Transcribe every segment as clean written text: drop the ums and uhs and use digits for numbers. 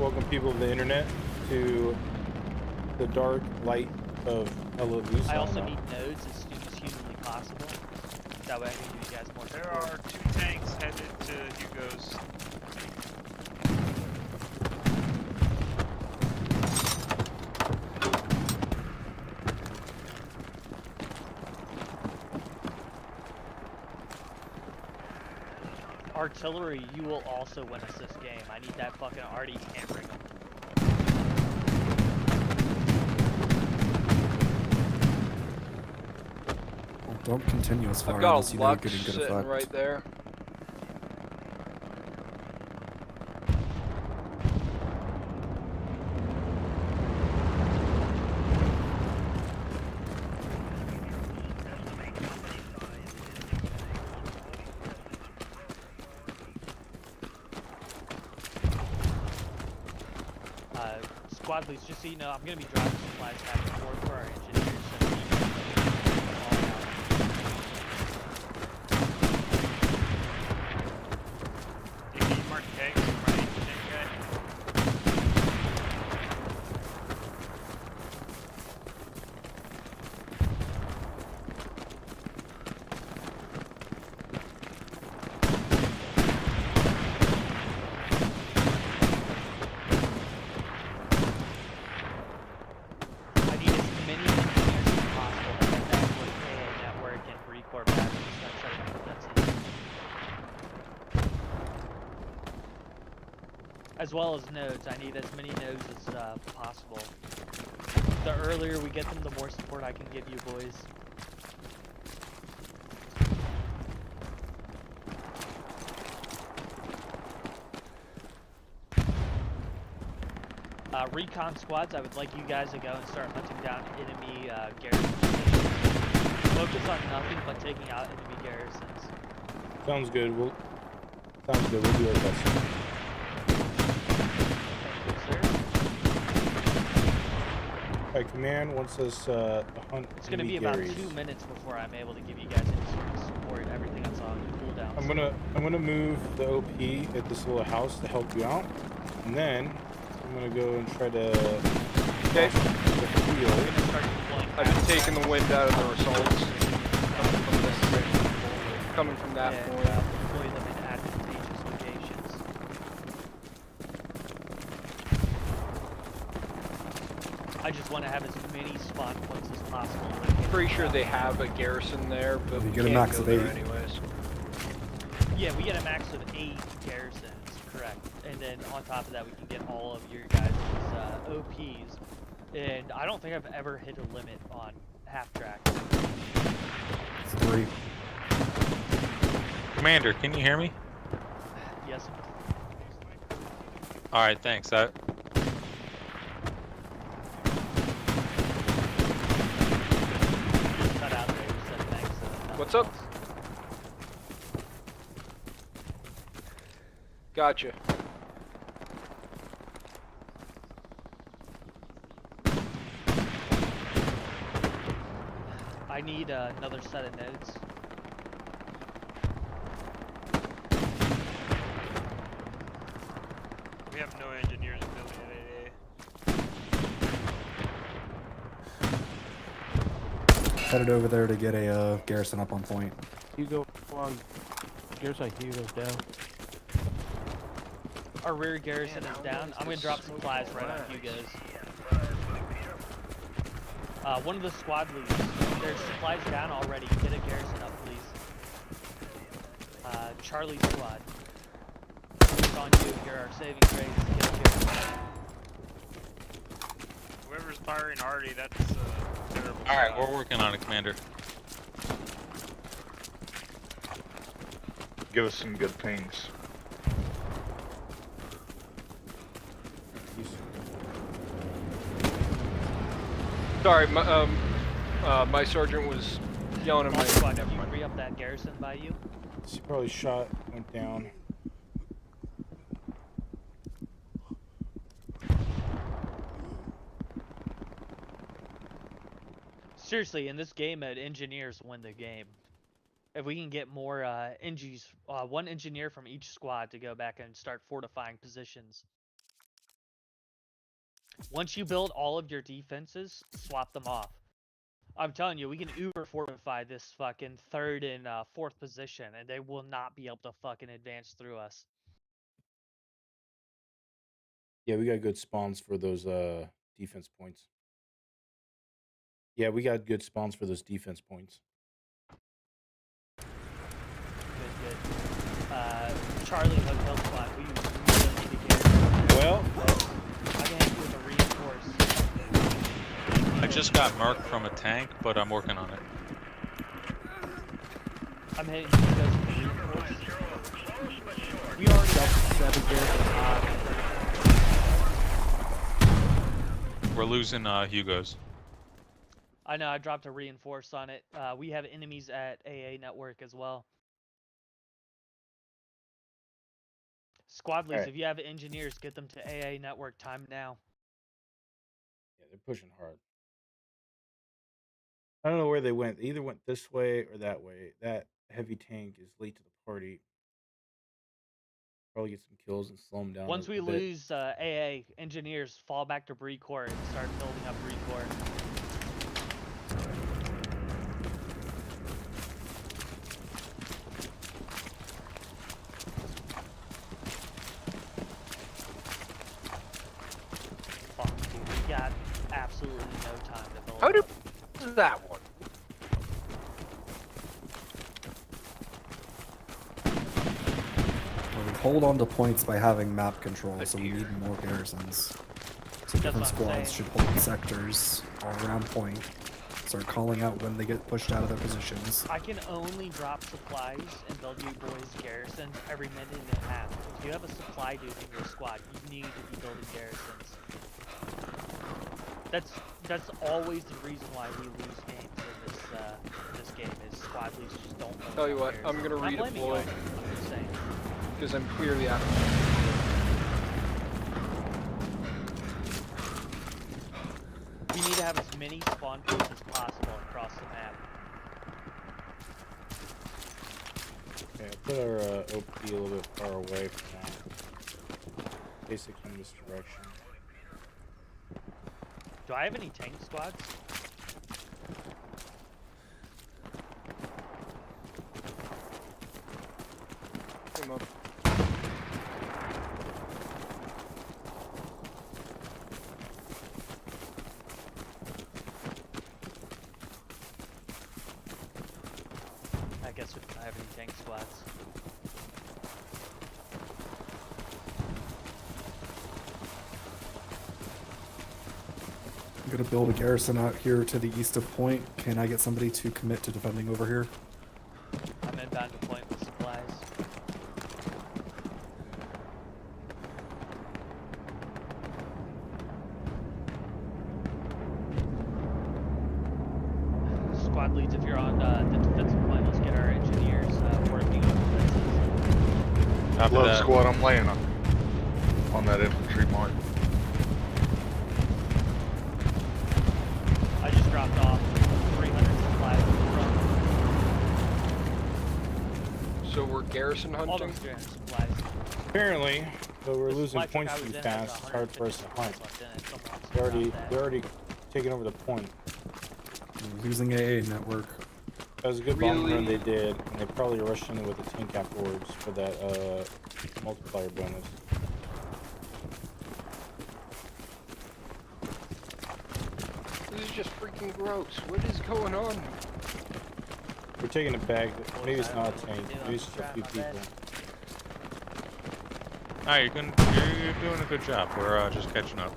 Welcome people of the internet to the dark light of Eloise. I also need nodes as soon as humanly possible. That way I can give you guys more support. There are 2 tanks headed to Hugo's. Artillery, you will also win us this game. I need that fucking Artie hammering them. Well, don't continue as far I've got unless a you know you're Lux getting good sitting effect. right there. Squad leads, just so you know, I'm gonna be dropping supplies back and forth for our engineers. So we can all out. If you mark tanks, my tank guy. I need as many engineers as possible to get that with AA network and Recore batteries. That's it. As well as nodes. I need as many nodes as possible. The earlier we get them, the more support I can give you boys. Recon squads, I would like you guys to go and start hunting down enemy garrisons. Focus on nothing but taking out enemy garrisons. Sounds good. We'll do our best. Thank you, sir. Alright, command wants us hunt. It's gonna be about 2 minutes before I'm able to give you guys any sort of support. Everything that's on cooldown. I'm gonna move the OP at this little house to help you out, and then I'm gonna go and try to. Okay. The field. I've been taking the wind out of the results. Coming from that and, point. deploy them in advantageous locations. I just want to have as many spawn points as possible. Pretty sure they have a garrison there, but You we get a can't max go of there 8. anyways. Yeah, we get a max of 8 garrisons, correct. And then on top of that, we can get all of your guys' OPs. And I don't think I've ever hit a limit on half track. It's 3. Commander, can you hear me? Yes. All right, thanks. Cut out there. You said thanks. What's up? Gotcha. I need another set of nodes. We have no engineers building at AA. Headed over there to get a garrison up on point. Hugo on Garrison Hugo's down. Our rear garrison is down. I'm gonna drop supplies right on Hugo's. One of the squad leads. There's supplies down already. Get a garrison up, please. Charlie squad. It's on you. You're our saving grace. Get a garrison. Whoever's firing Artie, that's terrible. All right, we're working on it, Commander. Give us some good pings. Sorry, my sergeant was yelling at All my. squad, can you re-up that garrison by you? She probably went down. Seriously, in this game, engineers win the game. If we can get more one engineer from each squad to go back and start fortifying positions. Once you build all of your defenses, swap them off. I'm telling you, we can uber fortify this fucking 3rd and 4th position, and they will not be able to fucking advance through us. Yeah, we got good spawns for those defense points. Yeah, we got good spawns for those defense points. Good. Charlie Hotel Squad, we really need to get. Well, I can hit you with a reinforce. I just got marked from a tank, but I'm working on it. I'm hitting you guys with a reinforce. We already got 7 garrison high. We're losing Hugo's. I know, I dropped a reinforce on it. We have enemies at AA Network as well. Squad leads, Alright. if you have engineers, get them to AA Network time now. yeah, they're pushing hard. I don't know where they went. They either went this way or that way. That heavy tank is late to the party. Probably get some kills and slow them down. Once a we bit. lose AA, engineers fall back to Brecore and start building up Brecore. Fuck, dude, we got absolutely no time to build. How up. did that one? Well, we hold on to points by having map control, so we need more garrisons. So different what I'm squads saying. should hold sectors all around point. Start calling out when they get pushed out of their positions. I can only drop supplies and build you boys garrisons every minute and a half. If you have a supply dude in your squad, you need to be building garrisons. That's always the reason why we lose games in this game is squad leads just don't build Tell you enough what, I'm garrisons. gonna Not blaming redeploy. y'all, I'm just saying. Because I'm clearly out of We need to have as many spawn points as possible across the map. Okay, I'll put our OP a little bit far away from now. Basically in this direction. Do I have any tank squads? Come on. I guess we don't have any tank squads. I'm gonna build a garrison out here to the east of point. Can I get somebody to commit to defending over here? I'm inbound to point with supplies. Squad leads, if you're on the defensive point, let's get our engineers working on defenses. Copy Love that. squad, I'm laying on that infantry mark. I just dropped off 300 supplies in the front. So we're garrison All hunting? those 300 supplies. Apparently, but we're The losing supply truck points I was too in has fast. It's hard for us to 150 hunt. supplies left in it. Someone wants to They're drop that. already taking over the point. We're losing AA network. That was a good bomb run Really? they did, and they probably rushed in with a tank afterwards for that multiplier bonus. This is just freaking gross. What is going on? We're taking it back. Maybe it's not a tank. Dude, Maybe it's just a few my bad. people. Alright, you're doing a good job. We're just catching up.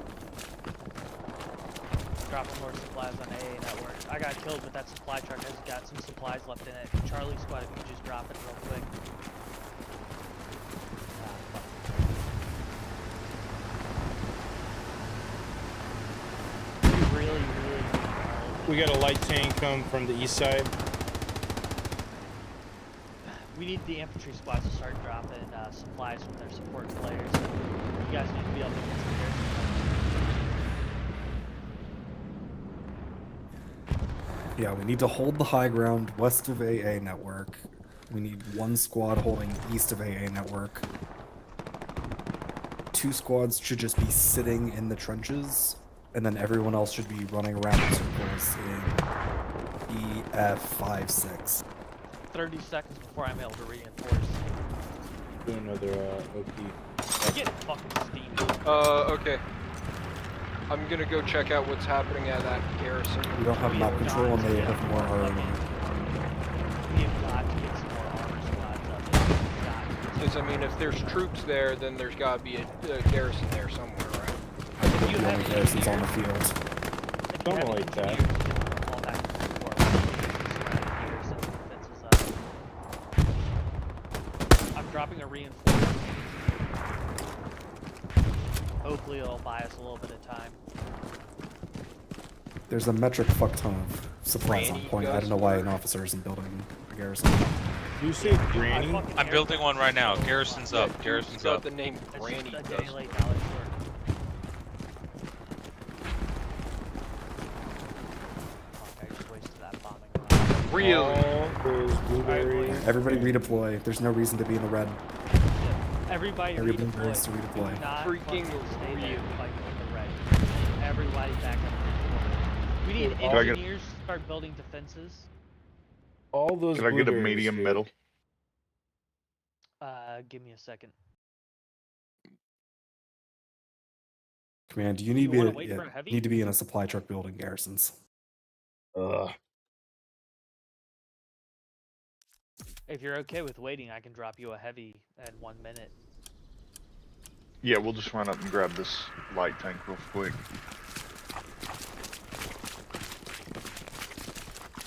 Dropping more supplies on AA network. I got killed, but that supply truck has got some supplies left in it. Charlie squad, if you could just drop it real quick. We really need help. We got a light tank come from the east side. We need the infantry squads to start dropping supplies from their support players. You guys need to be able to get some garrison. Yeah, we need to hold the high ground west of AA network. We need one squad holding east of AA network. 2 squads should just be sitting in the trenches, and then everyone else should be running around in circles in EF5-6. 30 seconds before I'm able to reinforce. Do another OP. Get fucking steamed. Okay. I'm gonna go check out what's happening at that garrison. We don't have map control, and they have more armor. We have got to get some more armor squads up there. We've got to. Because, I mean, if there's troops there, then there's gotta be a garrison there somewhere, right? I think you the have only garrison's on the engineers- field. If you Something have like that. engineers, you can fall back to support. Surrounding garrison defenses up. I'm dropping a reinforcement. Hopefully it'll buy us a little bit of time. There's a metric fuck ton of supplies on Granny point. I goes don't know why for an it. officer isn't building a garrison. You say Granny? fucking I'm building one right now. airplanes Garrison's so up. Dude's Garrison's got up. the name It's Granny just a does. Danny Lake knowledge work. Fuck, I just wasted that bombing round. Really? All those blueberries. Everybody redeploy. There's no reason to be in the red. Everybody Everybody redeploy. needs to redeploy. Do not Freaking fucking stay there real. fighting with the red. Everybody back up. We need Can I get- engineers to start building defenses. All those Can I get a blueberries, medium dude. middle? Give me a second. Command, you need, wanna be, wait yeah, for a heavy? need to be in a supply truck building garrisons. Ugh. If you're okay with waiting, I can drop you a heavy in 1 minute. Yeah, we'll just run up and grab this light tank real quick.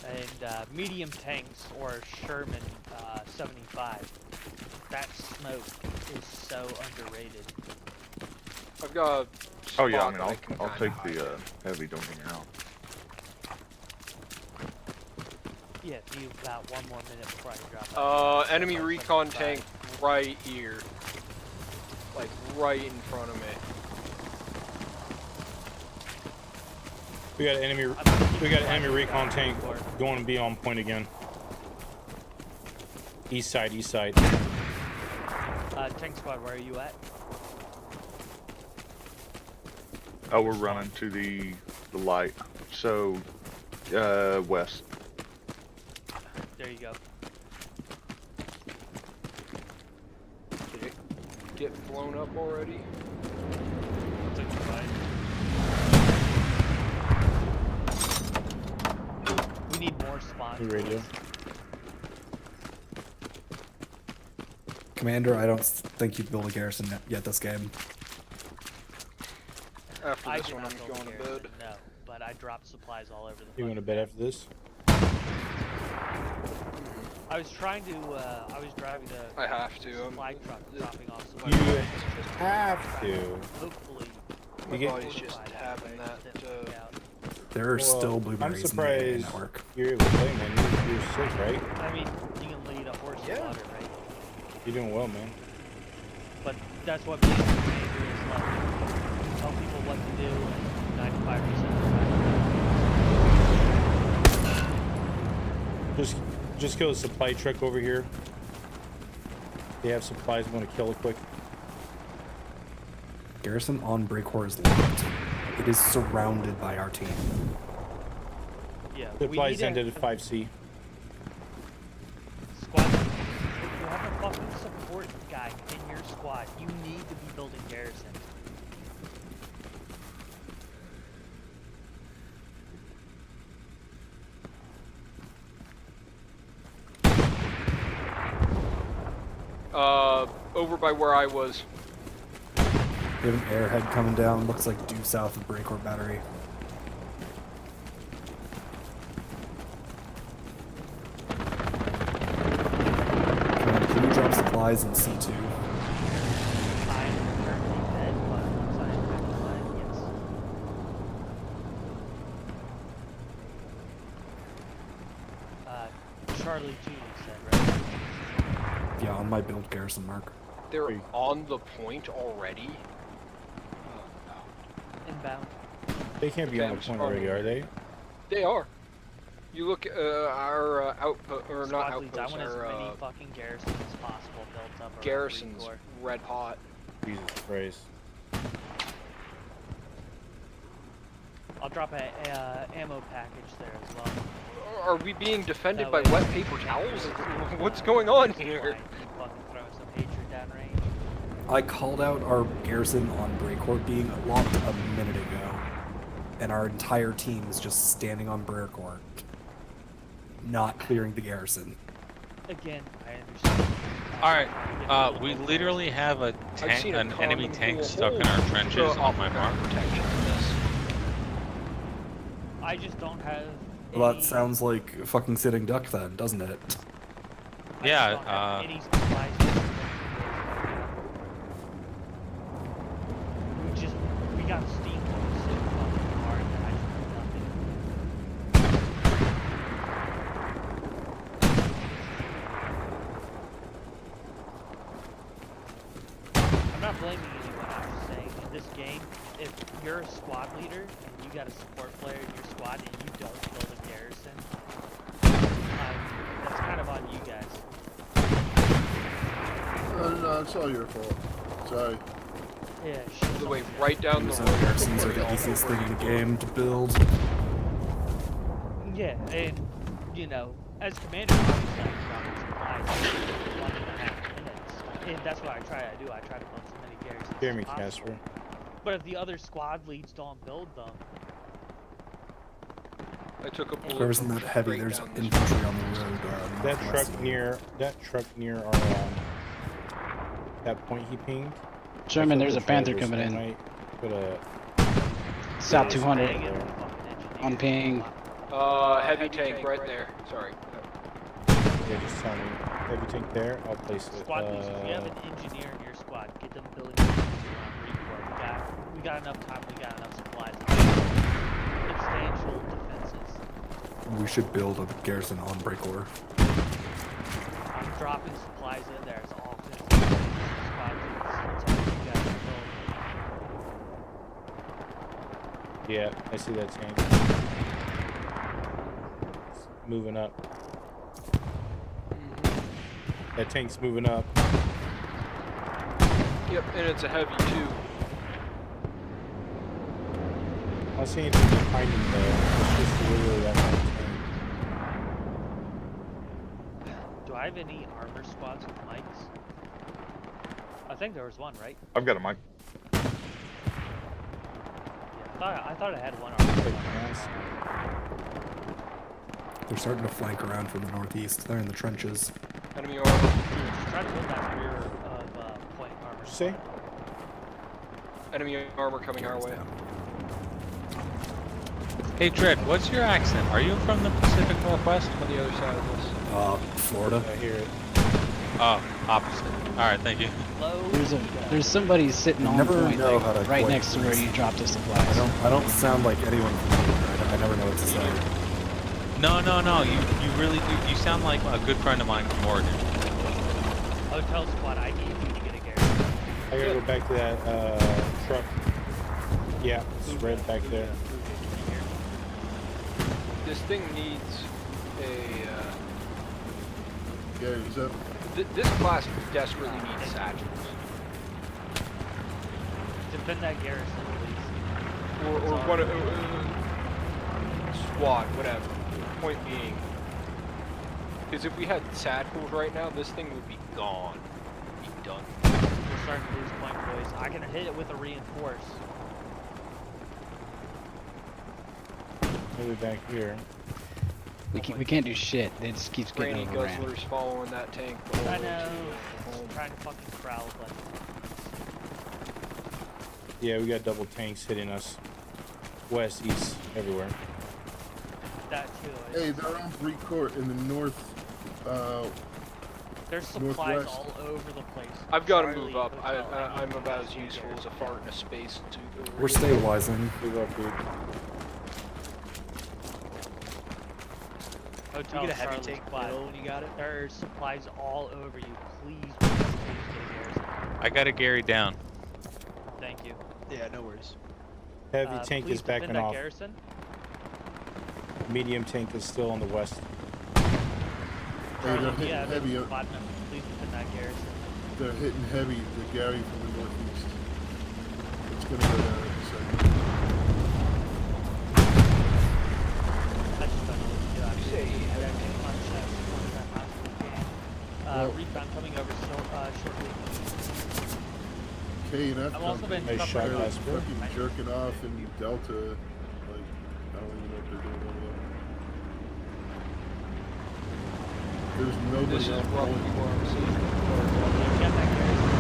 And medium tanks or Sherman 75. That smoke is so underrated. I've got a Oh yeah, I spot mean, that can I'll kinda take hide the in. heavy. Don't get me wrong. Yeah, if you about 1 more minute before I can drop that. Enemy Sherman recon 75. tank right here. Like, right in front of me. We got an enemy. I'm gonna keep We got an flying enemy with that recon tank for- going to be on point again. East side, east side. Tank squad, where are you at? Oh, we're running to the light. So, west. There you go. Did it get blown up already? Took the fight. We need more spawns. New radio. please. Commander, I don't think you can build a garrison yet this game. After I this did one, not I'm build a going to garrison, bed. No, but I dropped supplies all over the You fucking going to bed map. after this? I was trying to, I was driving the I have to. supply truck dropping off You supplies. have to. Hopefully, My You get- body's just supplies having actually that. didn't work out. There are Well, still I'm blueberries in the surprised network. you're able to play, man. You're sick, right? I mean, you can lead a horse to Yeah. water, right? You're doing well, man. But that's what being a commander is like. Tell people what to do, and 95% of the time. Just kill the supply truck over here. They have supplies. We want to kill it quick. Garrison on Breakhor is locked. It is surrounded by our team. Yeah, Supplies we need ended at 5C. squad. If you have a fucking support guy in your squad, you need to be building garrisons. Over by where I was. We have an airhead coming down. Looks like due south of Breakhor Battery. Can you drop supplies in C2? I'm currently dead, but once I am yes. Charlie 2, you said, right? Yeah, on my build garrison mark. They're Hey. on the point already. Inbound. They can't be Okay, on I'm the point spawning. already, are they? They are. You look at our output, or not Squad leads, I outposts, want as our many fucking garrisons as possible built up around garrisons Recore. red hot. Jesus Christ. I'll drop a ammo package there as well. Are we being defended That by way- wet paper towels? What's going on here? Fine, fucking throw some hatred downrange. I called out our garrison on Breakcourt being locked a minute ago, and our entire team is just standing on Breakcourt, not clearing the garrison. Again, I understand. All right. We literally have a tank, seen a an enemy condom tank full of stuck in our holes. trenches Throw on my off mark. protection for this. I just don't have. Well, that any- sounds like fucking sitting duck then, doesn't it? I just Yeah, don't have any supplies for the we got steam so fucking hard that I just have nothing. I'm not blaming anyone. I'm just saying in this game, if you're a squad leader and you got a support player in your squad and you don't kill the garrison, that's kind of on you guys. No, it's all your fault. Sorry. Yeah, By the way, right down the Some road. garrisons are the easiest thing in the game to build. Yeah, and you know, as commander, obviously I'm dropping supplies in 1.5 minutes, and that's what I try to do. I try to build as many garrisons Hear me, as possible. Casper. But if the other squad leads don't build them, I took a bullet. Whoever's in from that heavy, straight there's down this infantry on the road. That northwest. truck near our that point he pinged. Sherman, I there's a feel Panther the coming in. might Put a South Just 200 bang it with fucking engineer. on ping. Heavy tank right there. Sorry. yeah, just tell me. Heavy tank there. I'll place it. Squad leads, if you have an engineer in your squad, get them building report. We got enough time, we got enough supplies. Substantial defenses. We should build a garrison on Breakcore. I'm dropping supplies in there as often as I can. Squad leads, that's all you guys build. Yeah, I see that tank. It's moving up. That tank's moving up. Yep, and it's a heavy too. I don't see anything behind him though. It's just literally that one tank. Do I have any armor squads with mics? I think there was one, right? I've got a mic. Yeah, I thought I had one armor Quick squad. pass. They're starting to flank around from the northeast. They're in the trenches. Enemy armor. Just try to build that rear of point armor See? squad. Enemy armor coming our way. Hey, Dread, what's your accent? Are you from the Pacific Northwest? On the other side of this. Florida. I hear it. Oh, opposite. All right, thank you. Low. There's somebody sitting You on never point, know like, how to right play next to where this. you dropped the supplies. I don't sound like anyone from here. I never know what to say. No. You really do. You sound like a good friend of mine from Oregon. Hotel squad, I need you to get a garrison. I gotta go back to that truck. Yeah, it's red back there. This thing needs a. Gary, what's up? This class desperately needs satchels. Defend that garrison, please. Or what? Squad, whatever. Point being. Because if we had satchels right now, this thing would be gone. Be done. We're starting to lose point, boys. I can hit it with a reinforce. Maybe back here. We can't do shit. They just keeps getting Rainy overran. guzzlers following that tank. the whole I way know. to home. Trying to fucking crowd like Yeah, we got double tanks hitting us. West, east, everywhere. that too. Hey, they're on Breakcourt in the north. There's supplies Northwest. all over the place. I've got to Charlie, move up. Hotel, I I'm need about you as to useful get as a fart in a space suit. We're stabilizing. Move up, dude. Hotel, You get a heavy Charlie tank squad. bill when you got it? There's supplies all over you. Please get a garrison. I got a Gary down. Thank you. Yeah, no worries. Heavy tank please is backing defend that off. Garrison. Medium tank is still on the west. Hey, Charlie, they're if you hitting have heavy. any squad members, please defend that garrison. They're hitting heavy. The Gary from the northeast. It's gonna go down in a second. KNF I've also been Nice shot, suffering. Casper. fucking jerking off in Delta. Like, I don't even know what they're doing over there. There's nobody This is else rough pulling. for MC. You got that garrison.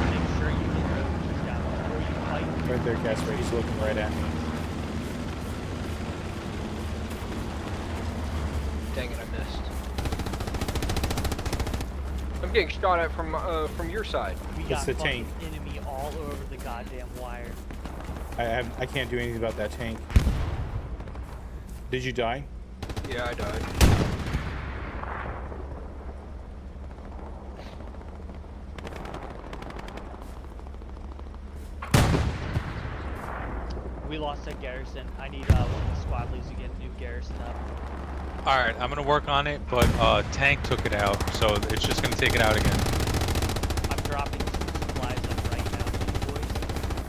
Make sure you get your OPs down before you fight. Right there, Casper. He's looking right at me. Dang it, I missed. I'm getting shot at from your side. We It's got the fucking tank. enemy all over the goddamn wire. I can't do anything about that tank. Did you die? Yeah, I died. We lost that garrison. I need one of the squad leads to get a new garrison up. All right, I'm gonna work on it, but tank took it out, so it's just gonna take it out again. I'm dropping some supplies up right now to you boys.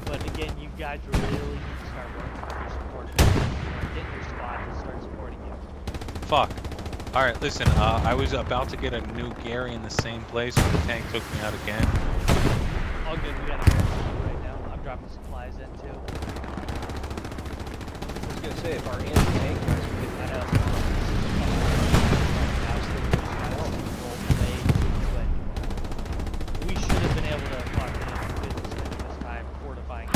But again, you guys really need to start working on your support. Getting your squad to start supporting you. Fuck. All right, listen. I was about to get a new Gary in the same place, but the tank took me out again. All good, we got a garrison right now. I'm dropping supplies in too. I was gonna say, if our anti-tank guys would get I that know. out. We should have been able to fucking do this thing this time, fortifying.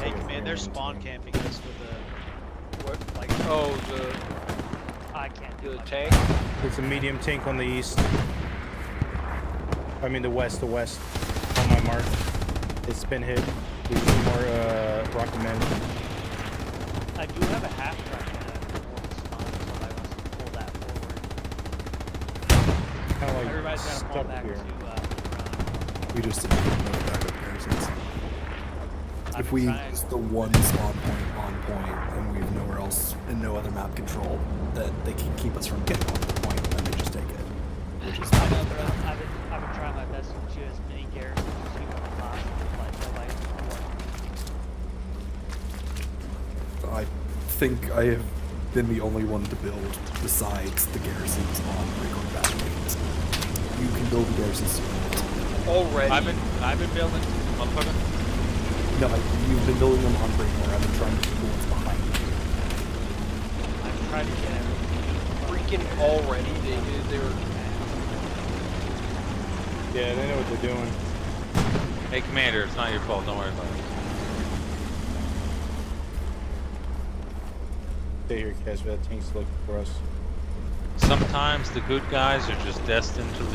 Hey, Man, they're spawn camping us with What? Like, Oh, the I can't do the much tank? It's a medium tank on the east. I mean the west on my mark. It's been hit. There's some more rocket men. I do have a half truck in a north spawn, so I want to pull that forward. Kind of like Everybody's gotta fall stuck back here. to run. We just didn't have no backup garrisons. I've If been we trying. use the one spawn point on point and we have nowhere else and no other map control, that they can keep us from getting on the point, then they just take it. Which is I know, bro. I've been trying my best to shoot as many garrisons as humanly possible, but nobody's working. I think I have been the only one to build besides the garrisons on Record Bastions. You can build the garrisons. Already. I've been building, motherfucker. No, you've been building them on Breakmore. I've been trying to keep the ones behind you. I'm trying to get everything. Freaking already. They were. Yeah, they know what they're doing. Hey, Commander, it's not your fault. Don't worry about it. Stay here, Casper. That tank's looking for us. Sometimes the good guys are just destined to lose.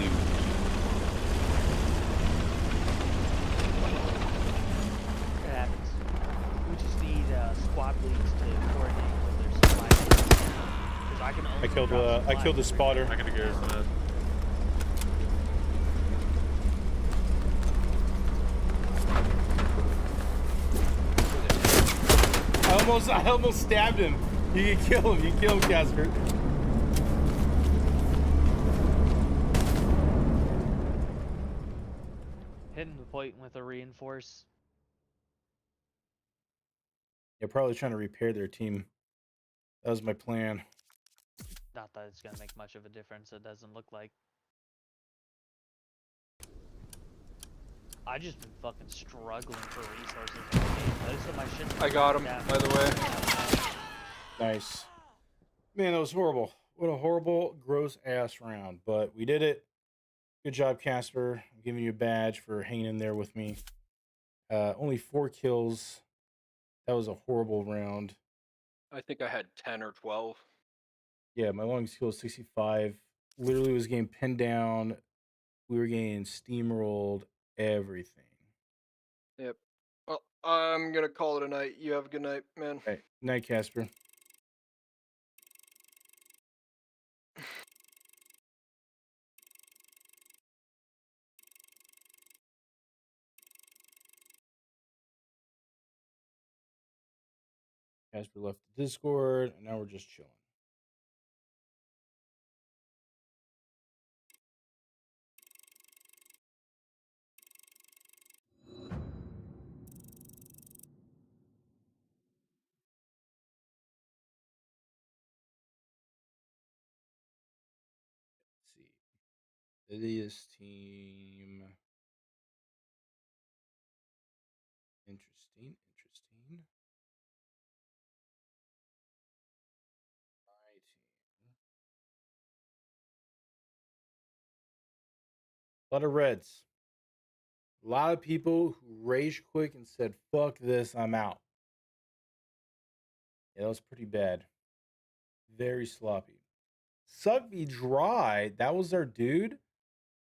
It happens. We just need squad leads to coordinate with their supplies. Because I can only I killed drop I killed the supplies spotter. I got a garrison head. I almost stabbed him. You can kill him. You can kill him, Casper. hitting the point with a reinforce. Yeah, probably trying to repair their team. That was my plan. Not that it's gonna make much of a difference. It doesn't look like. I just been fucking struggling for resources. In the game. Most of my shit's I got him, down. by the way. Nice. Man, that was horrible. What a horrible, gross ass round. But we did it. Good job, Casper. I'm giving you a badge for hanging in there with me. Only 4 kills. That was a horrible round. I think I had 10 or 12. Yeah, my longest kill was 65. Literally was getting pinned down. We were getting steamrolled. Everything. Yep. Well, I'm gonna call it a night. You have a good night, man. All right. Night, Casper. Casper left the Discord, and now we're just chilling. This team. Interesting. My team. A lot of reds. A lot of people who rage quick and said, fuck this, I'm out. Yeah, that was pretty bad. Very sloppy. Suck me dry. That was our dude.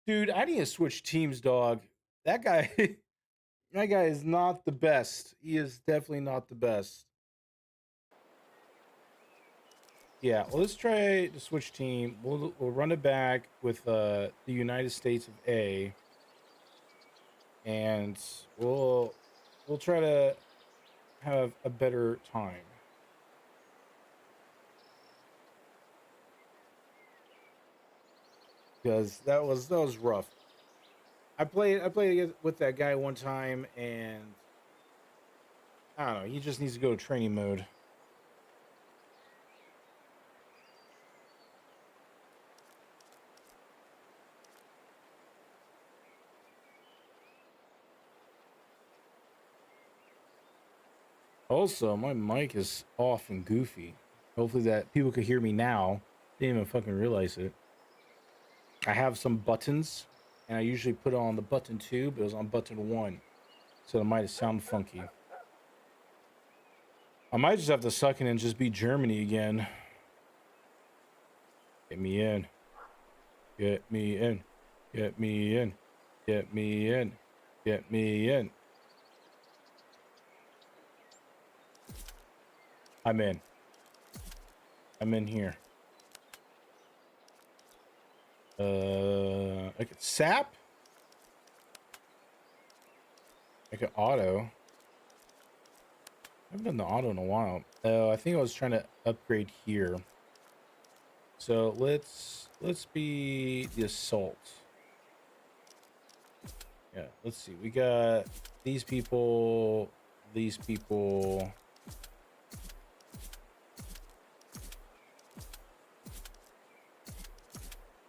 Dude, I need to switch teams, dog. That guy that guy is not the best. He is definitely not the best. Yeah, well, let's try to switch team. We'll run it back with the United States of A. And we'll try to have a better time. Because that was rough. I played with that guy one time, and I don't know. He just needs to go to training mode. Also, my mic is off and goofy. Hopefully that people could hear me now. Didn't even fucking realize it. I have some buttons, and I usually put it on the button 2, but it was on button 1. So it might sound funky. I might just have to suck in and just be Germany again. Get me in. Get me in. Get me in. Get me in. Get me in. I'm in. I'm in here. I could sap. I could auto. I haven't done the auto in a while. I think I was trying to upgrade here. So let's be the assault. Yeah, let's see. We got these people, these people.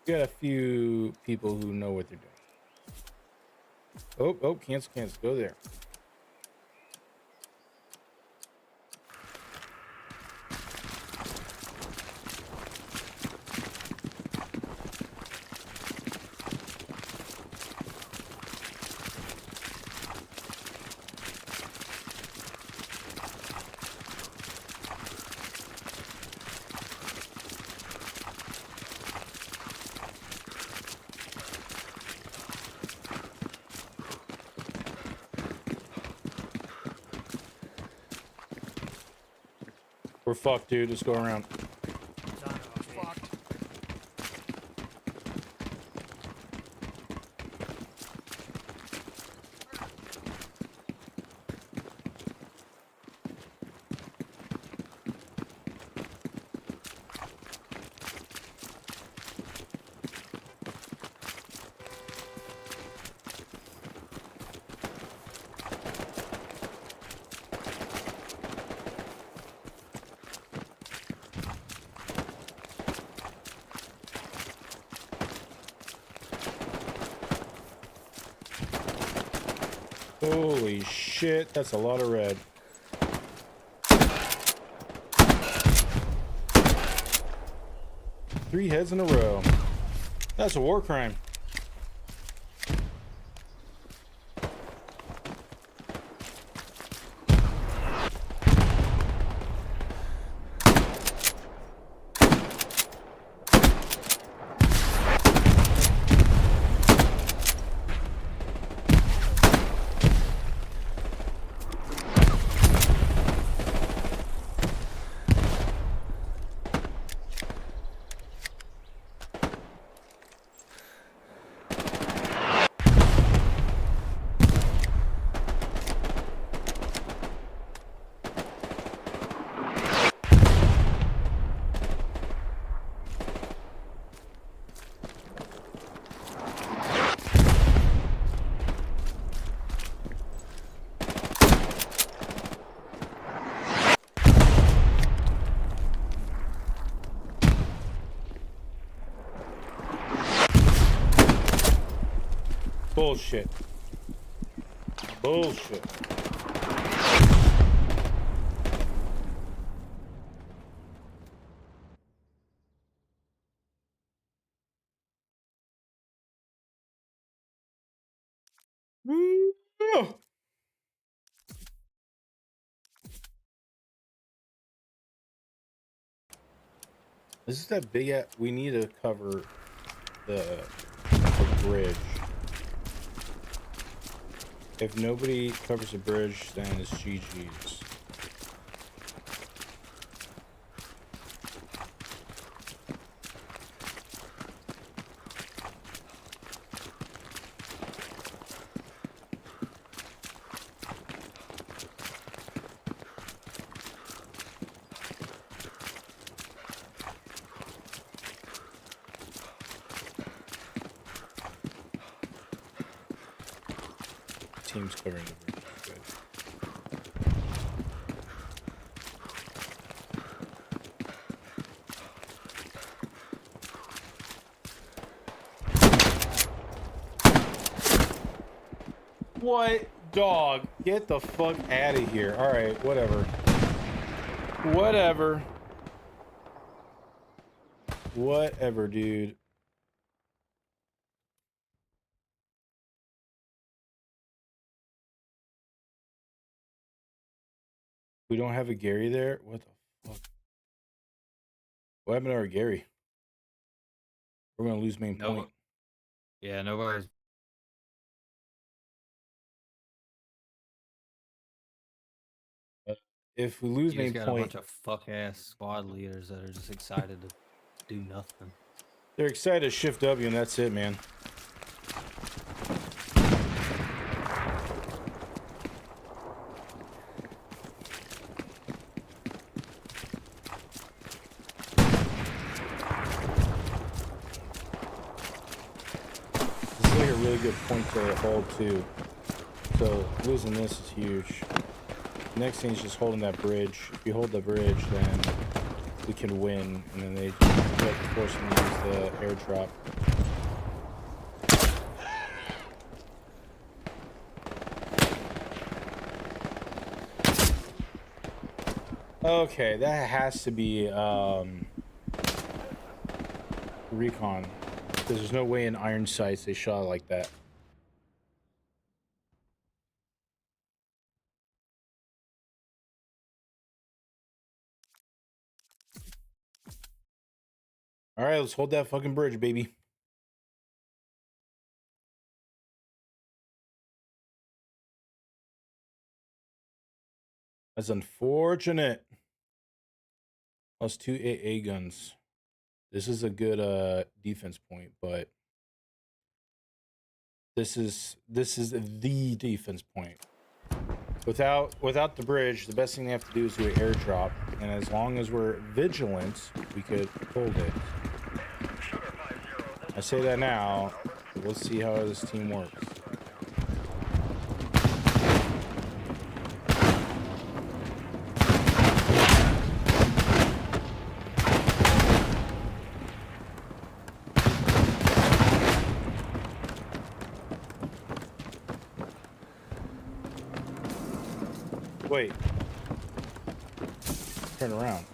We got a few people who know what they're doing. Oh, cancel. Go there. We're fucked, dude. Let's go around. Holy shit, that's a lot of red. Three heads in a row. That's a war crime. Bullshit. Bullshit. Woo! This is that big. We need to cover the bridge. If nobody covers the bridge, then it's GG's. Team's covering the bridge. Good. What? Dog, get the fuck out of here. Alright, whatever. Whatever. Whatever, dude. We don't have a Gary there? What the fuck? What happened to our Gary? We're gonna lose main point. Yeah, nobody's. If we lose You main just got a point, bunch of fuck ass squad leaders that are just excited to do nothing. they're excited to shift W and that's it, man. This is like a really good point to hold too. So losing this is huge. Next thing is just holding that bridge. If you hold the bridge, then we can win, and then they force them to use the airdrop. Okay, that has to be recon, because there's no way in iron sights they shot like that. All right, let's hold that fucking bridge, baby. That's unfortunate. Plus 2 AA guns. This is a good defense point, but this is the defense point. Without the bridge, the best thing they have to do is do an airdrop, and as long as we're vigilant, we could hold it. I say that now. Let's see how this team works. Wait. Turn around.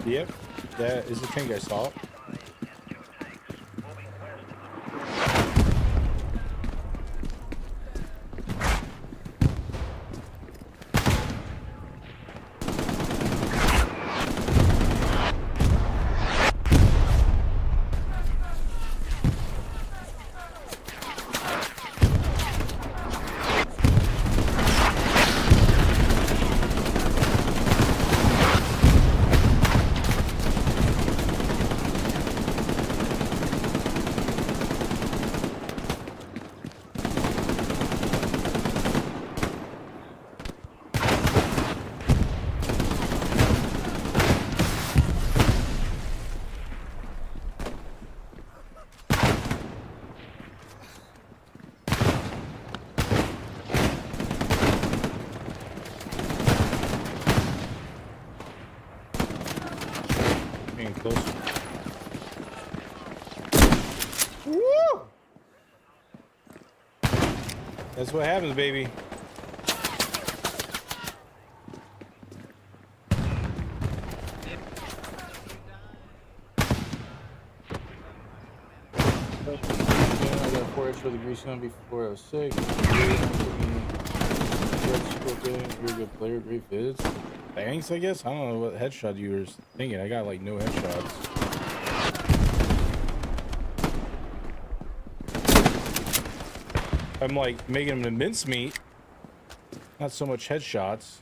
Yep, that is the tank I saw. close. Woo! That's what happens, baby. I got 4 extra the grease on before I was sick. You're a good player, great vids. Thanks, I guess. I don't know what headshot you were thinking. I got like no headshots. I'm like making them mincemeat, not so much headshots.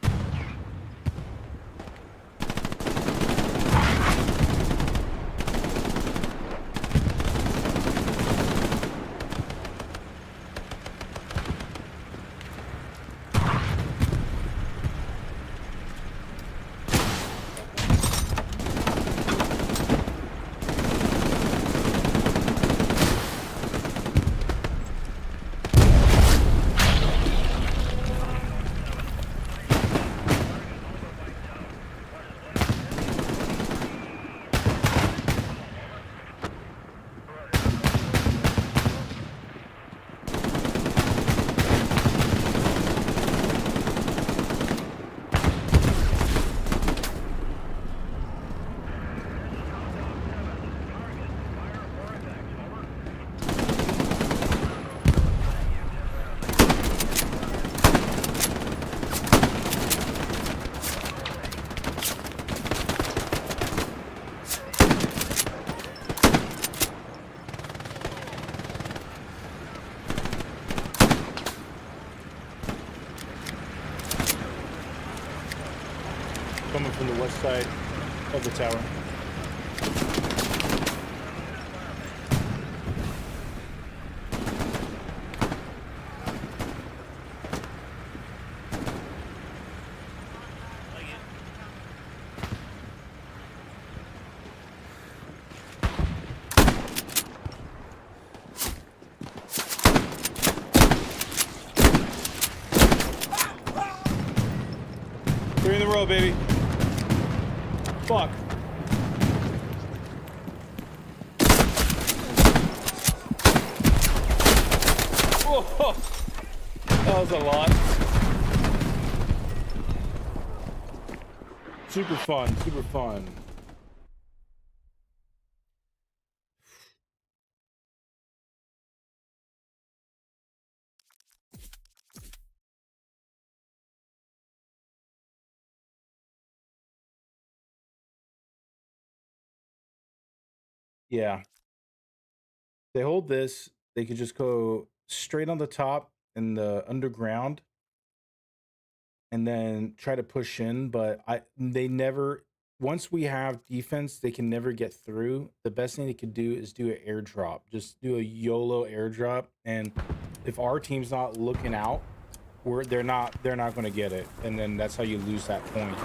Coming from the west side of the tower. Three in a row, baby. Fuck. Whoa. That was a lot. Super fun, super fun. Yeah. They hold this, they could just go straight on the top in the underground and then try to push in, but they never, once we have defense, they can never get through. The best thing they could do is do an airdrop. Just do a YOLO airdrop, and if our team's not looking out, they're not going to get it, and then that's how you lose that point.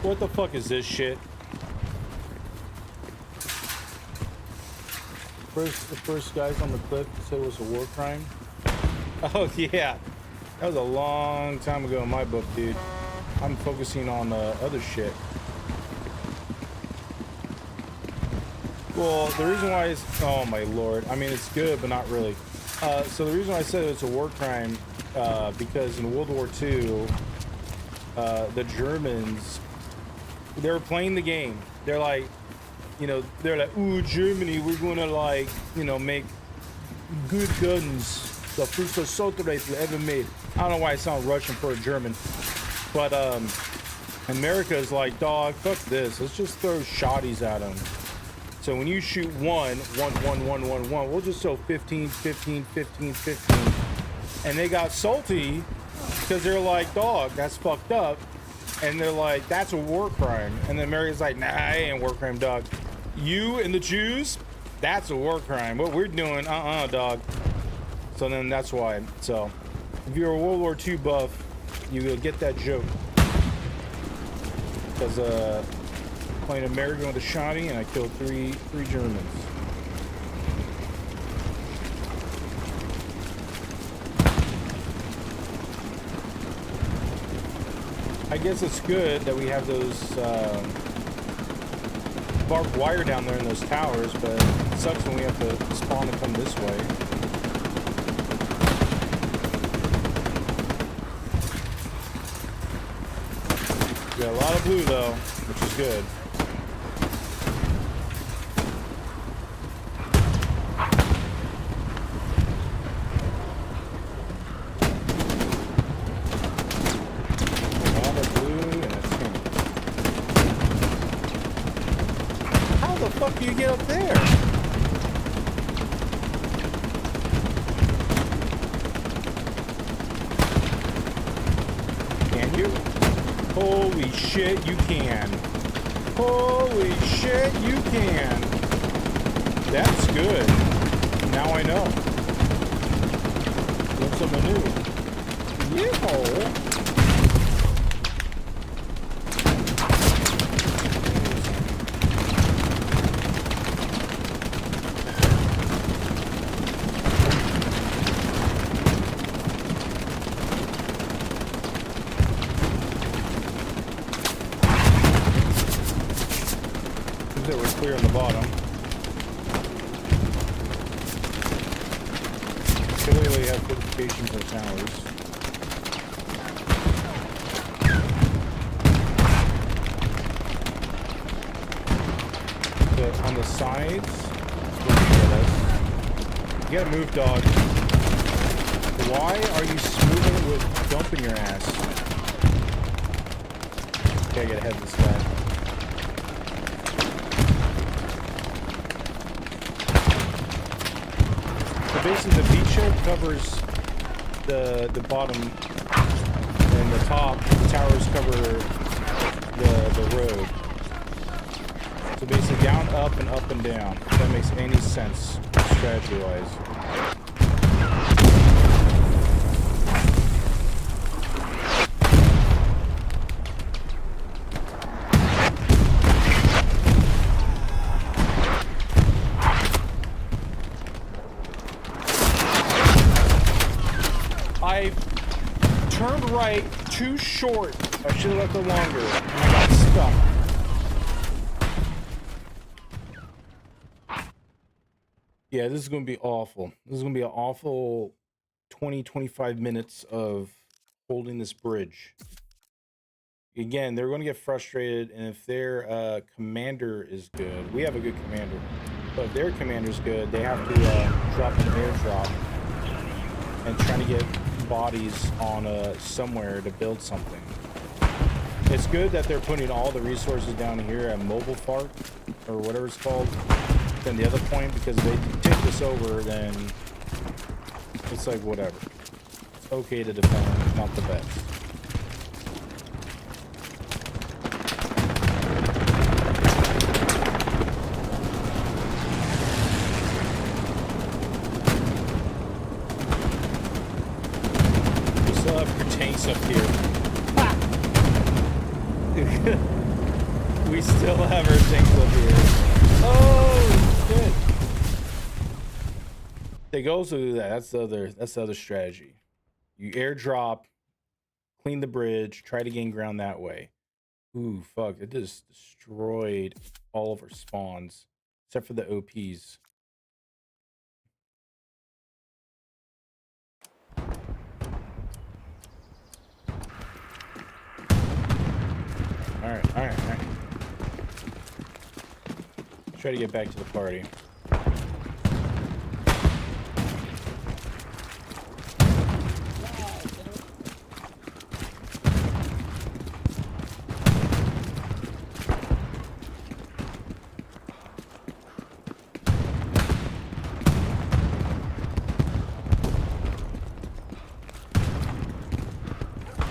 What the fuck is this shit? The first guys on the cliff said it was a war crime. Oh yeah, that was a long time ago in my book, dude. I'm focusing on other shit. Well, the reason why is, oh my lord, I mean it's good, but not really. So the reason why I said it's a war crime, because in World War II, the Germans, they were playing the game. They're like, you know, they're like, ooh, Germany, we're gonna like, you know, make good guns, the first assault rifle ever made. I don't know why I sound Russian for a German, but America is like, dog, fuck this. Let's just throw shotties at them. So when you shoot one, we'll just throw 15, 15, 15, 15. And they got salty because they're like, dog, that's fucked up. And they're like, that's a war crime. And then America's like, nah, it ain't a war crime, dog. You and the Jews, that's a war crime. What we're doing, dog. So then that's why. So if you're a World War II buff, you will get that joke. Because playing American with a shotty, and I killed three Germans. I guess it's good that we have those barbed wire down there in those towers, but it sucks when we have to spawn and come this way. We got a lot of blue though, which is good. A lot of blue and a pink. How the fuck do you get up there? Can you? Holy shit, you can. Holy shit, you can. That's good. Now I know. Learn something new. Yeehaw. That we're clear on the bottom. Clearly have fortifications for towers. But on the sides, you gotta move, dog. Why are you smoothing it with dumping your ass? Okay, I gotta head this guy. Basically, the beachhead covers the bottom, and the top. The towers cover the road. So basically, down, up, and down. If that makes any sense, strategy-wise. I turned right too short. I should have left it longer, and I got stuck. Yeah, this is going to be awful. This is going to be an awful 20-25 minutes of holding this bridge. Again, they're going to get frustrated, and if their commander is good, we have a good commander, but if their commander's good, they have to drop an airdrop and try to get bodies on somewhere to build something. It's good that they're putting all the resources down here at Mobile Park, or whatever it's called, than the other point, because if they take this over, then it's like whatever. It's okay to defend, not the best. Tanks up here. We still have our tanks up here. Oh shit! They go also do that. That's the other strategy. You airdrop, clean the bridge, try to gain ground that way. Ooh, fuck! It just destroyed all of our spawns except for the OPs. All right. Try to get back to the party.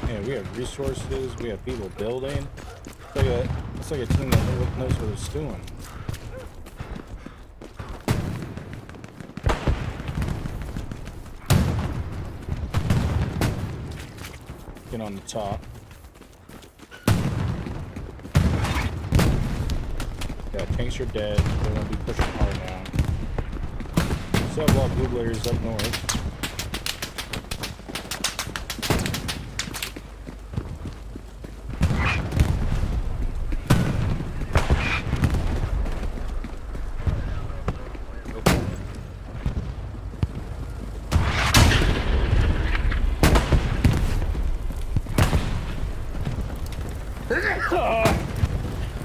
Yeah, we have resources. We have people building. It's like a team that knows what it's doing. Get on the top. Yeah, tanks are dead. They're gonna be pushing hard now. Still have a lot of blue players up north.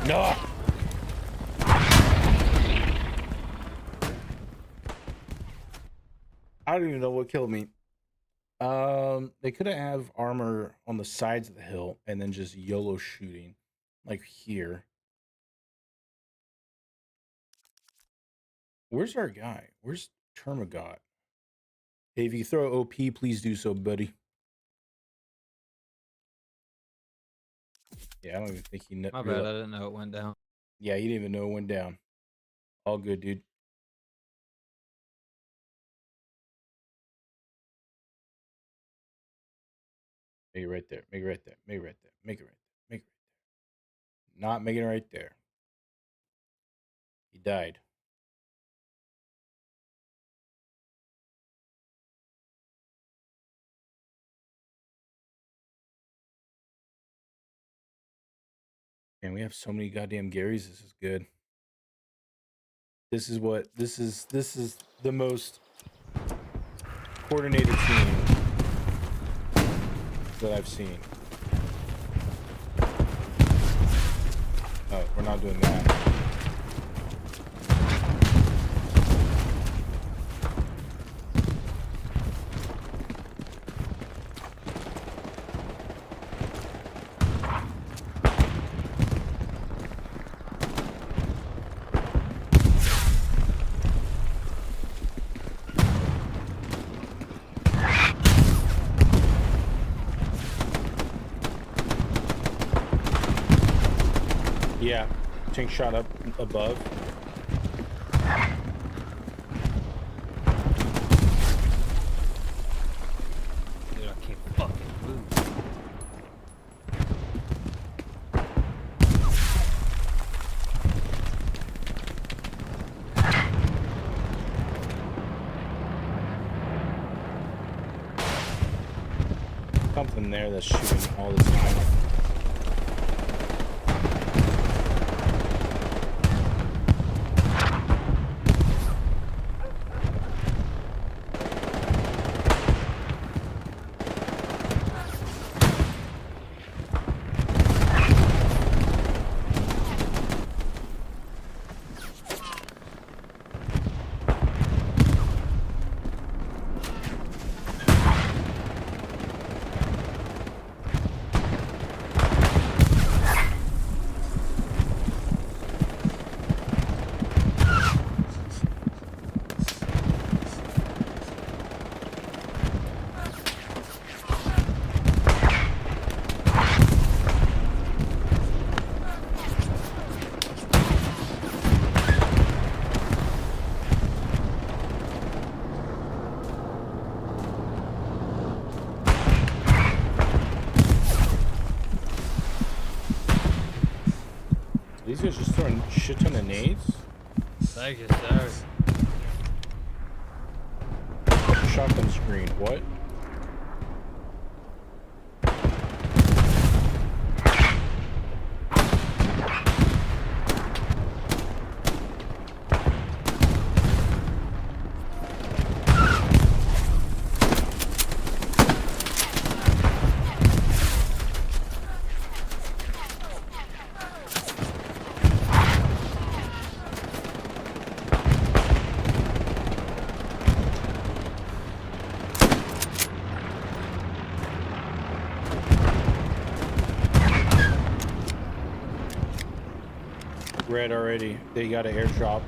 No. I don't even know what killed me. They could have armor on the sides of the hill and then just YOLO shooting, like here. Where's our guy? Where's Termagot? Hey, if you throw OP, please do so, buddy. Yeah, I don't even think he knew. My bad, I didn't know it went down. Yeah, he didn't even know it went down. All good, dude. Make it right there. Make it right there. Make it right there. Make it right there. Make it right there. Not making it right there. He died. And we have so many goddamn Garys. This is good. This is the most coordinated team that I've seen. Oh, we're not doing that. Yeah, tank shot up above. Dude, I can't fucking move. Something there that's shooting all the time. These guys just throwing shit ton of nades? Thank you, sir. Shotgun screen, what? Red already. They got an airdrop.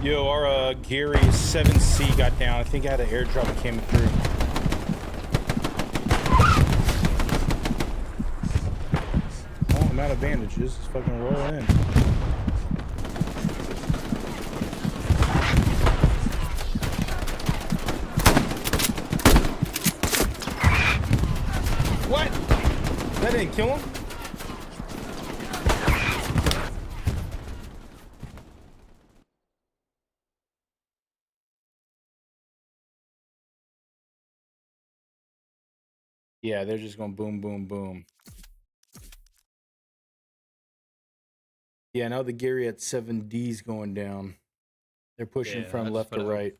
Yo, our Gary 7C got down. I think I had an airdrop that came through. Oh, I'm out of bandages. Let's fucking roll in. didn't kill him? Yeah, they're just going boom, boom, boom. Yeah, now the Gary at 7D's going down. They're pushing Yeah, from that's left to what I- right.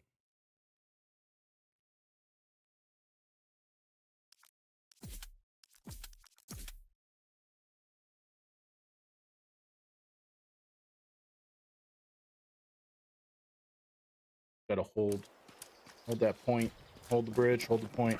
Gotta hold that point. Hold the bridge, hold the point.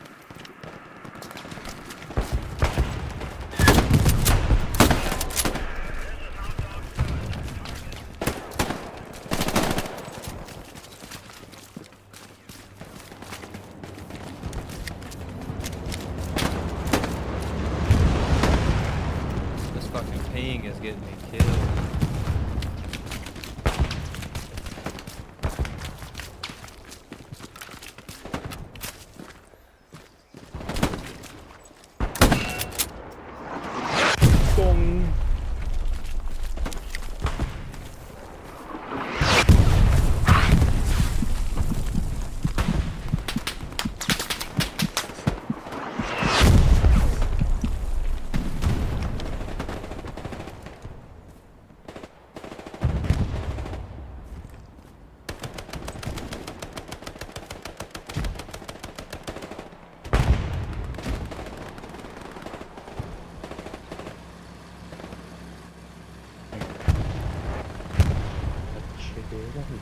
This fucking ping is getting me killed. Dong.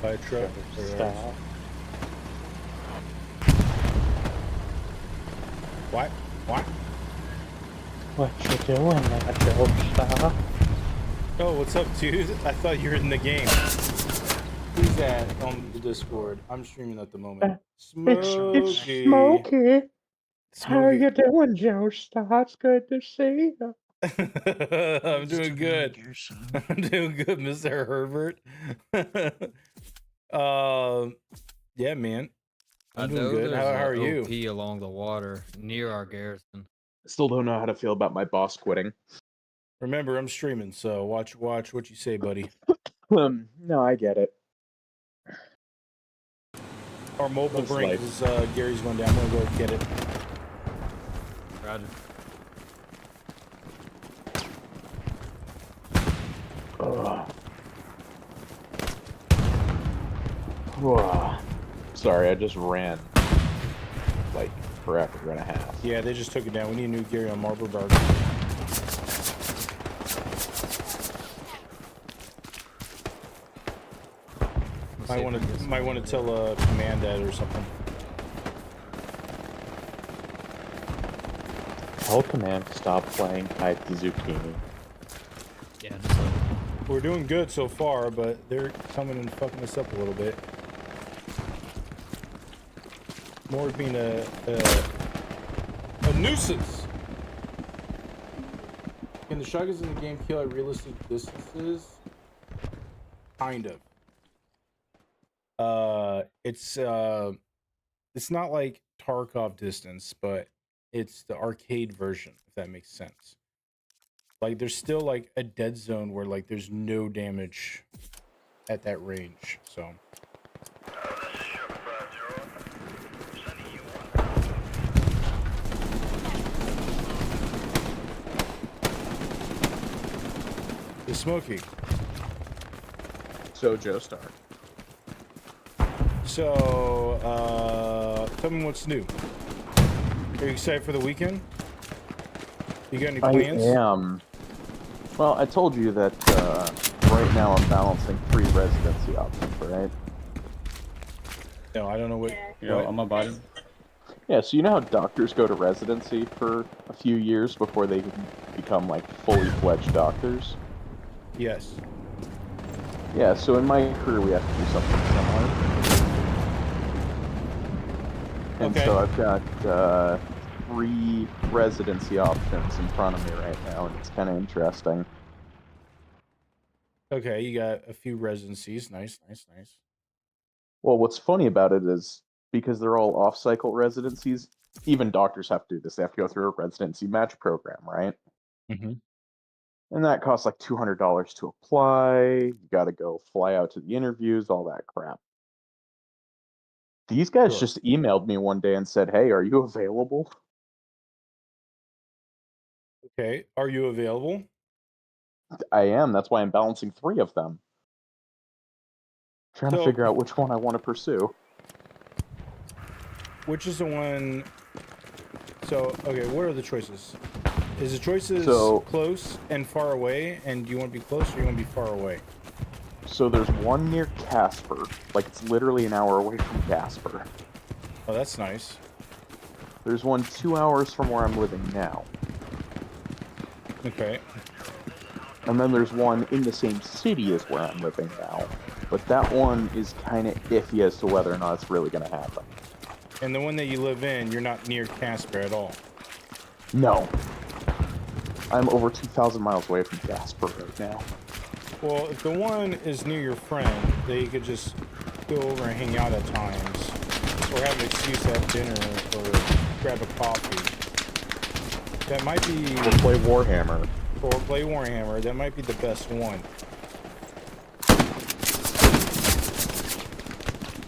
By a truck. Stop. What? What? What you doing there, Joe? Oh, what's up, dude? I thought you were in the game. Who's that on the Discord? I'm streaming at the moment. Smokey. It's Smokey. How are Smokey. you doing, Joe? It's good to see you. I'm doing good. I'm doing good, Mr. Herbert. Yeah, man. I I'm doing know good. there's How are an you? OP along the water near our garrison. Still don't know how to feel about my boss quitting. Remember, I'm streaming, so watch what you say, buddy. No, I get it. Our mobile Most brink life. is Gary's going down. I'm gonna go get it. Roger. Sorry, I just ran like forever and a half. Yeah, they just took it down. We need a new Gary on Marburg. Might want to tell command that or something. Tell command to stop playing Hide the Zucchini. Yeah. We're doing good so far, but they're coming and fucking us up a little bit. More being a nuisance. Can the shotguns in the game kill at realistic distances? Kind of. It's not like Tarkov distance, but it's the arcade version, if that makes sense. Like there's still like a dead zone where like there's no damage at that range. So the Smoky. So Joestar. So tell me what's new. Are you excited for the weekend? You got any plans? I am. Well, I told you that right now I'm balancing 3 residency options, right? No, I don't know what. Yo, on my bottom. Yeah, so you know how doctors go to residency for a few years before they can become like fully fledged doctors? Yes. Yeah, so in my career we have to do something similar. And Okay. so I've got 3 residency options in front of me right now, and it's kind of interesting. Okay, you got a few residencies. Nice, nice, nice. Well, what's funny about it is because they're all off-cycle residencies, even doctors have to do this. They have to go through a residency match program, right? And that costs like $200 to apply. You got to go fly out to the interviews, all that crap. These guys Sure. just emailed me one day and said, "Hey, are you available?" Okay. Are you available? I am. That's why I'm balancing 3 of them. Trying to So- figure out which one I want to pursue. Which is the one? So, okay, what are the choices? Is the choices So- close and far away, and do you want to be close or you want to be far away? So there's one near Casper. Like, it's literally an hour away from Casper. Oh, that's nice. There's one 2 hours from where I'm living now. Okay. And then there's one in the same city as where I'm living now. But that one is kind of iffy as to whether or not it's really going to happen. And the one that you live in, you're not near Casper at all. No. I'm over 2,000 miles away from Casper right now. Well, if the one is near your friend, then you could just go over and hang out at times, or have an excuse to have dinner or grab a coffee. That might be, We'll play Warhammer. or play Warhammer. That might be the best one.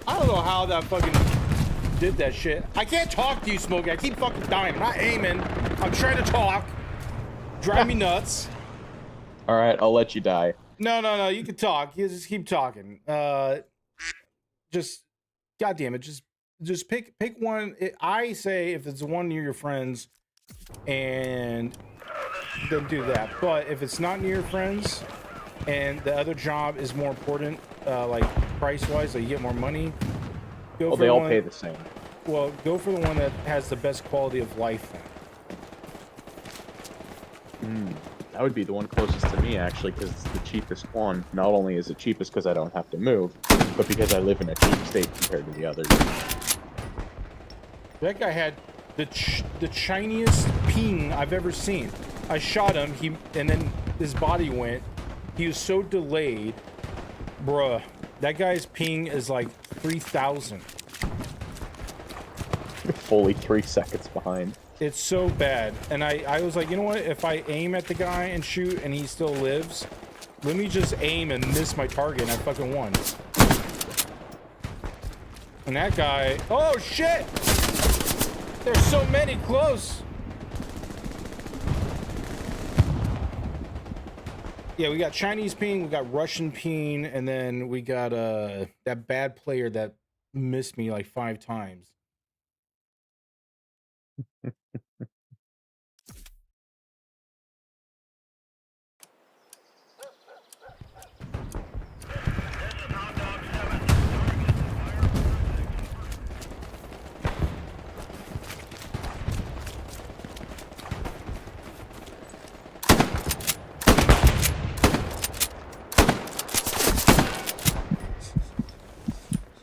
I don't know how that fucking did that shit. I can't talk to you, Smokey. I keep fucking dying. I'm not aiming. I'm trying to talk. Drive me nuts. All right, I'll let you die. No. You can talk. You just keep talking. Just, goddamn it. Just pick one. I say if it's the one near your friends, and then do that. But if it's not near your friends, and the other job is more important, like price-wise, so you get more money, go Well, for they the all one, pay the same. Well, go for the one that has the best quality of life then. That would be the one closest to me, actually, because it's the cheapest one. Not only is it cheapest because I don't have to move, but because I live in a cheap state compared to the others. That guy had the chiniest ping I've ever seen. I shot him, and then his body went. He was so delayed. Bruh, that guy's ping is like 3,000. Fully 3 seconds behind. It's so bad. And I was like, you know what? If I aim at the guy and shoot and he still lives, let me just aim and miss my target, and I fucking won. And that guy... Oh, shit! There's so many close! Yeah, we got Chinese ping, we got Russian ping, and then we got that bad player that missed me like 5 times.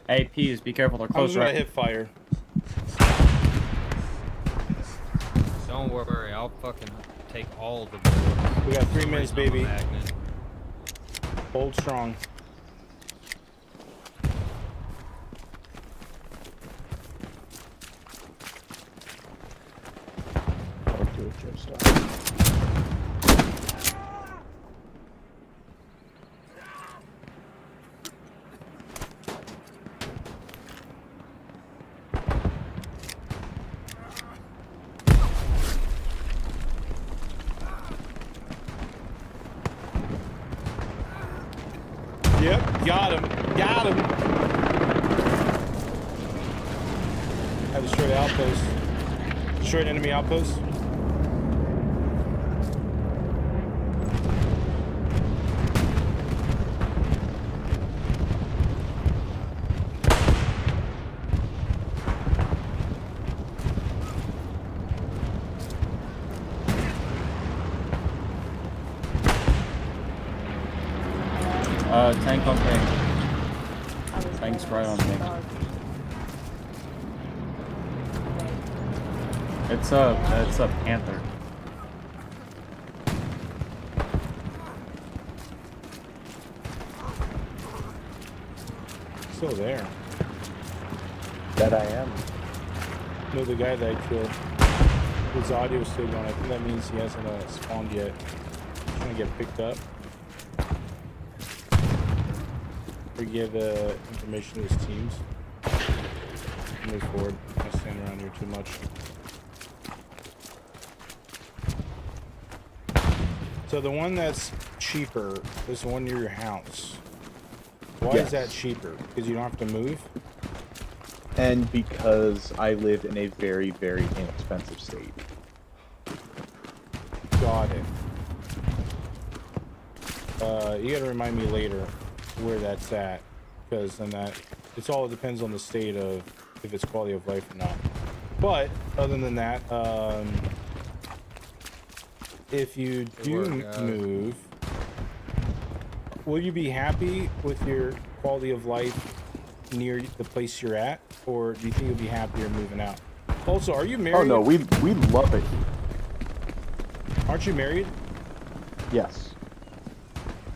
Hey, Peas, be careful, they're I'm close just gonna right. hit fire. Don't worry, I'll fucking take all the bullets. We got 3 minutes, baby. Magnet. Hold strong. Yep, got him. Got him. Have destroyed the outpost. Destroyed enemy outpost. Tank on ping. Tank's right on ping. It's a Panther. Still there. That I am. No, the guy that I killed. His audio still going. I think that means he hasn't spawned yet. He's trying to get picked up. Or give information to his teams. Move forward. I'm not standing around here too much. So the one that's cheaper is the one near your house. Why is that cheaper? Because you don't have to move? And because I live in a very, very inexpensive state. Got it. You gotta remind me later where that's at, because then it all depends on the state of if it's quality of life or not. But other than that, if you do move, will you be happy with your quality of life near the place you're at, or do you think you'll be happier moving out? Also, are you married? Oh no, we love it. Aren't you married? Yes.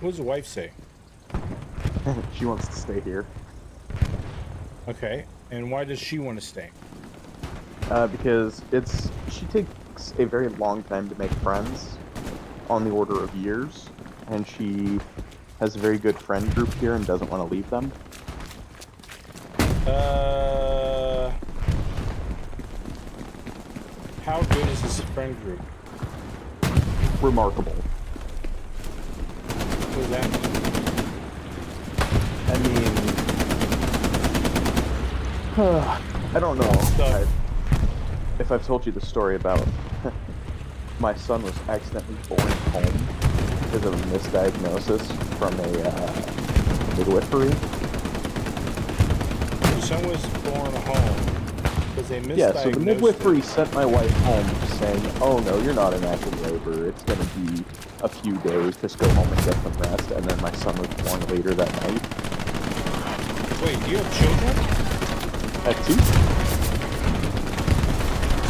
What does the wife say? She wants to stay here. Okay, and why does she want to stay? Because she takes a very long time to make friends, on the order of years, and she has a very good friend group here and doesn't want to leave them. How good is this friend group? Remarkable. What does that mean? I mean, I don't know if I've told you the story about my son was accidentally born home because of a misdiagnosis from a midwifery. Your son was born home because they misdiagnosed. Yeah, so the midwifery sent my wife home saying, "Oh no, you're not in active labor. It's going to be a few days. Just go home and get some rest." And then my son was born later that night. Wait, do you have children? I have 2.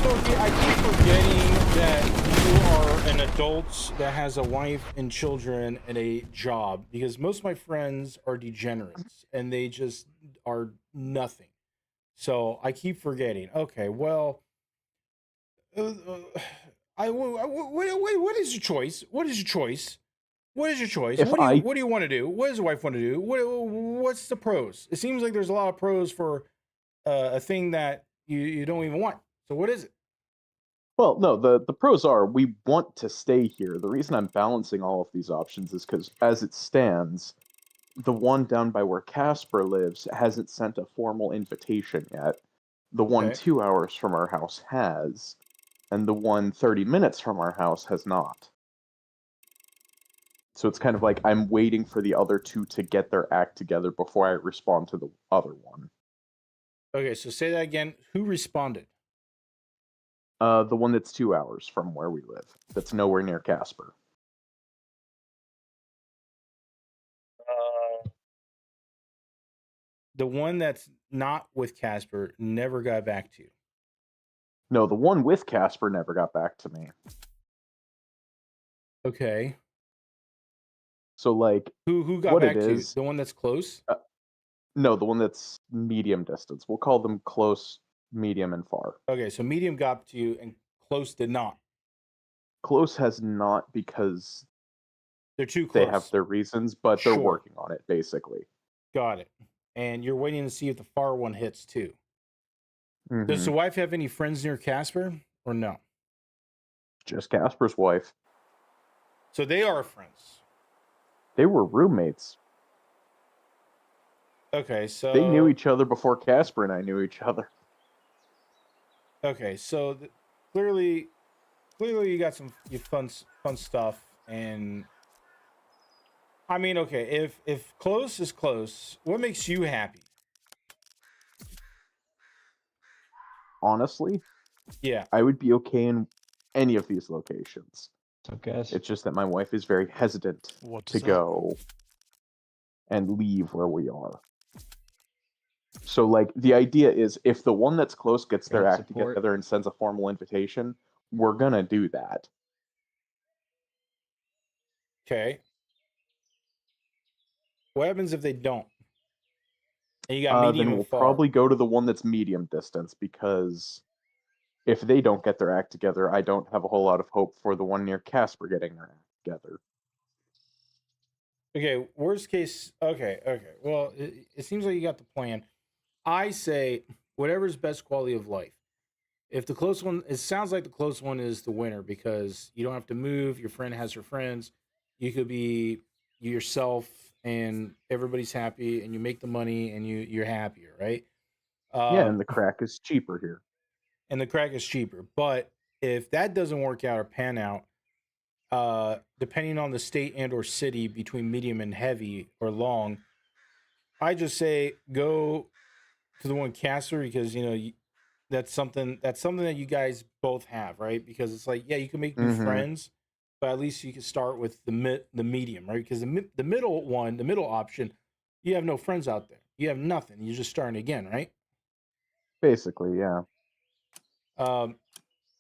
So I keep forgetting that you are an adult that has a wife and children and a job, because most of my friends are degenerates and they just are nothing. So I keep forgetting. Okay, well, what is your choice? What is your choice? What is your choice? What do you want to do? What does the wife want to do? What's the pros? It seems like there's a lot of pros for a thing that you don't even want. So what is it? Well, no, the pros are we want to stay here. The reason I'm balancing all of these options is because, as it stands, the one down by where Casper lives hasn't sent a formal invitation yet. The one 2 hours from our house has, and the one 30 minutes from our house has not. So it's kind of like I'm waiting for the other 2 to get their act together before I respond to the other one. Okay, so say that again. Who responded? The one that's 2 hours from where we live. That's nowhere near Casper. The one that's not with Casper never got back to you. No, the one with Casper never got back to me. Okay. So, like, who got back to you? The one that's close? No, the one that's medium distance. We'll call them close, medium, and far. Okay, so medium got to you and close did not. Close has not because they're too close. They have their reasons, but they're working on it, basically. Got it. And you're waiting to see if the far one hits too. Mm-hmm. Does the wife have any friends near Casper or no? Just Casper's wife. So they are friends. They were roommates. Okay, so they knew each other before Casper and I knew each other. Okay, so clearly you got some fun stuff, and I mean, okay, if close is close, what makes you happy? Honestly, yeah, I would be okay in any of these locations. Okay. It's just that my wife is very hesitant to go and leave where we are. So, like, the idea is if the one that's close gets their act together and sends a formal invitation, we're gonna do that. Okay. What happens if they don't? And you got medium then we'll and far. probably go to the one that's medium distance because if they don't get their act together, I don't have a whole lot of hope for the one near Casper getting their act together. Okay, worst case. Okay. Well, it seems like you got the plan. I say whatever's best quality of life. If the close one, it sounds like the close one is the winner because you don't have to move. Your friend has her friends. You could be yourself, and everybody's happy, and you make the money, and you're happier, right? Yeah, and the crack is cheaper here. And the crack is cheaper. But if that doesn't work out or pan out, depending on the state and or city between medium and heavy or long, I just say go to the one Casper because that's something that you guys both have, right? Because it's like, yeah, you can make new friends, but at least you can start with the medium, right? Because the middle option, you have no friends out there. You have nothing. You're just starting again, right? Basically, yeah.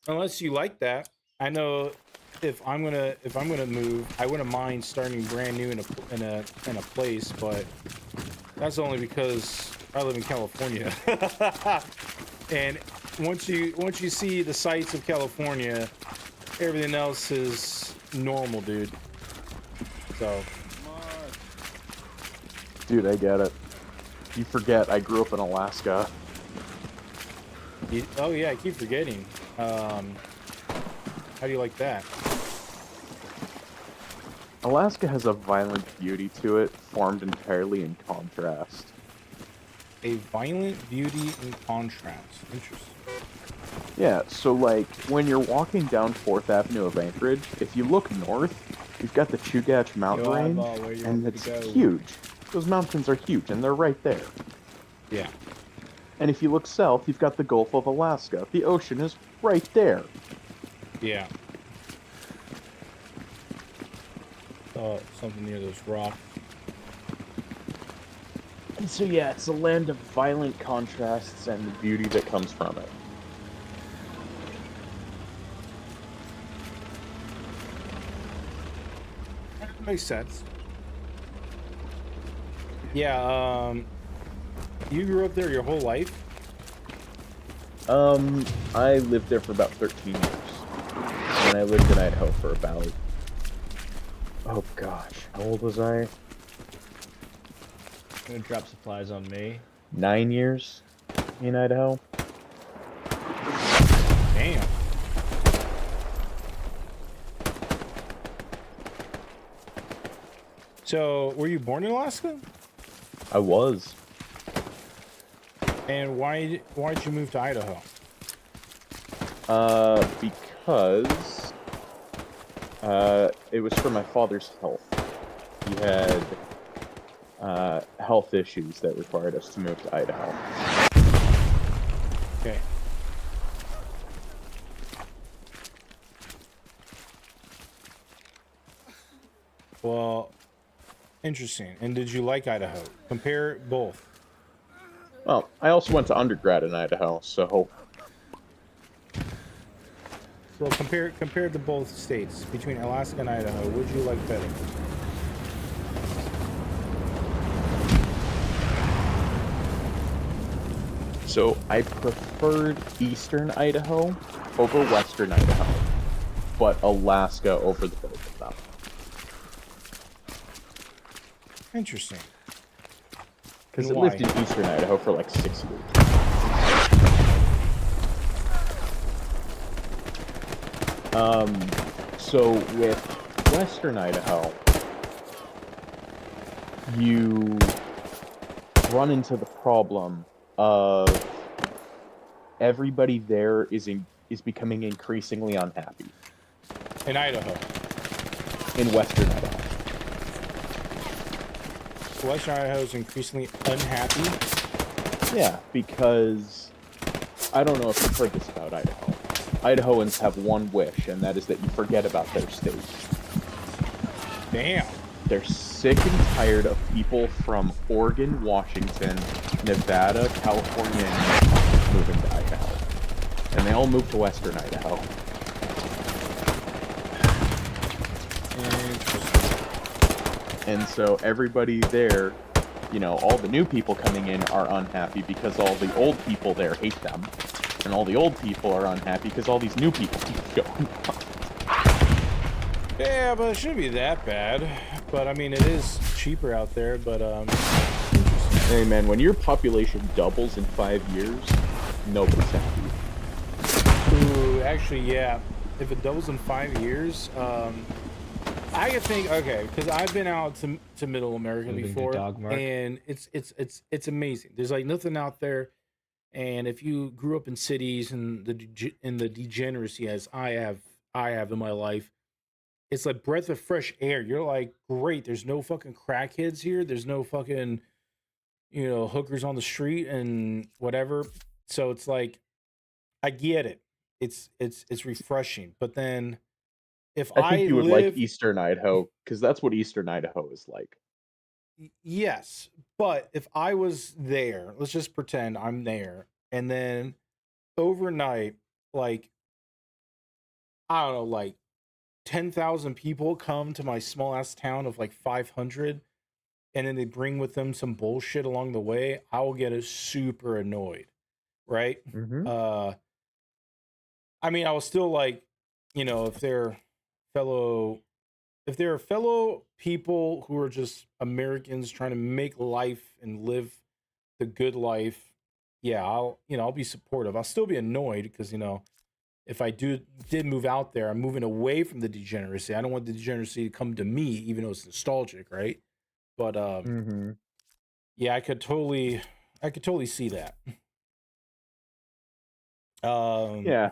Unless you like that, I know if I'm gonna move, I wouldn't mind starting brand new in a place, but that's only because I live in California. And once you see the sights of California, everything else is normal, dude. So, dude, I get it. You forget I grew up in Alaska. Oh yeah, I keep forgetting. How do you like that? Alaska has a violent beauty to it, formed entirely in contrast. A violent beauty in contrast. Interesting. Yeah, so like when you're walking down 4th Avenue of Anchorage, if you look north, you've got the Chugach mountain range, and it's huge. Those mountains are huge, and they're right there. Yeah. And if you look south, you've got the Gulf of Alaska. The ocean is right there. Yeah. Something near those rocks. And so yeah, it's a land of violent contrasts and the beauty that comes from it. That makes sense. Yeah, you grew up there your whole life? I lived there for about 13 years. And I lived in Idaho for about... Oh gosh, how old was I? I'm gonna drop supplies on me. 9 years in Idaho. Damn. So, were you born in Alaska? I was. And why'd you move to Idaho? Because it was for my father's health. He had health issues that required us to move to Idaho. Okay. Well, interesting. And did you like Idaho? Compare both. Well, I also went to undergrad in Idaho, so... So compare to both states, between Alaska and Idaho, would you like better? So I preferred eastern Idaho over western Idaho, but Alaska over the both of them. Interesting. Because I Why? lived in eastern Idaho for like 6 years. So with western Idaho, you run into the problem of everybody there is becoming increasingly unhappy. In Idaho. In western Idaho. Western Idaho is increasingly unhappy. Yeah, because I don't know if you've heard this about Idaho. Idahoans have one wish, and that is that you forget about their state. Damn. They're sick and tired of people from Oregon, Washington, Nevada, California, and Utah moving to Idaho. And they all moved to western Idaho. And so everybody there, you know, all the new people coming in are unhappy because all the old people there hate them. And all the old people are unhappy because all these new people keep going. Yeah, but it shouldn't be that bad. But I mean, it is cheaper out there. But Hey man, when your population doubles in 5 years, nobody's happy. ooh, actually, yeah. If it doubles in 5 years, I could think, okay, because I've been out to Middle America Moving to before, Dogmark. and it's amazing. There's like nothing out there, and if you grew up in cities and the degeneracy as I have in my life, it's like breath of fresh air. You're like, great. There's no fucking crackheads here. There's no fucking hookers on the street and whatever. So it's like, I get it. It's refreshing, but then if I think you would like live Eastern Idaho, because that's what Eastern Idaho is like. yes, but if I was there, let's just pretend I'm there, and then overnight, like, I don't know, like 10,000 people come to my small ass town of like 500, and then they bring with them some bullshit along the way, I will get super annoyed, right? Mm-hmm. I mean, I was still like, if they're fellow people who are just Americans trying to make life and live the good life, yeah, I'll be supportive. I'll still be annoyed because, if I did move out there, I'm moving away from the degeneracy. I don't want the degeneracy to come to me, even though it's nostalgic, right? But Mm-hmm. yeah, I could totally see that. Yeah.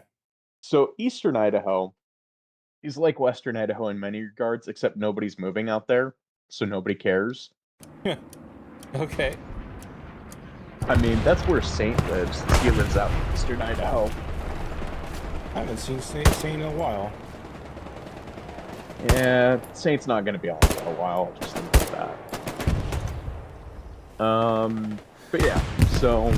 So Eastern Idaho is like Western Idaho in many regards, except nobody's moving out there, so nobody cares. Okay. I mean, that's where Saint lives. He lives out in Eastern Idaho. I haven't seen Saint in a while. Yeah, Saint's not going to be on for a while. I'll just leave it at that. But yeah, so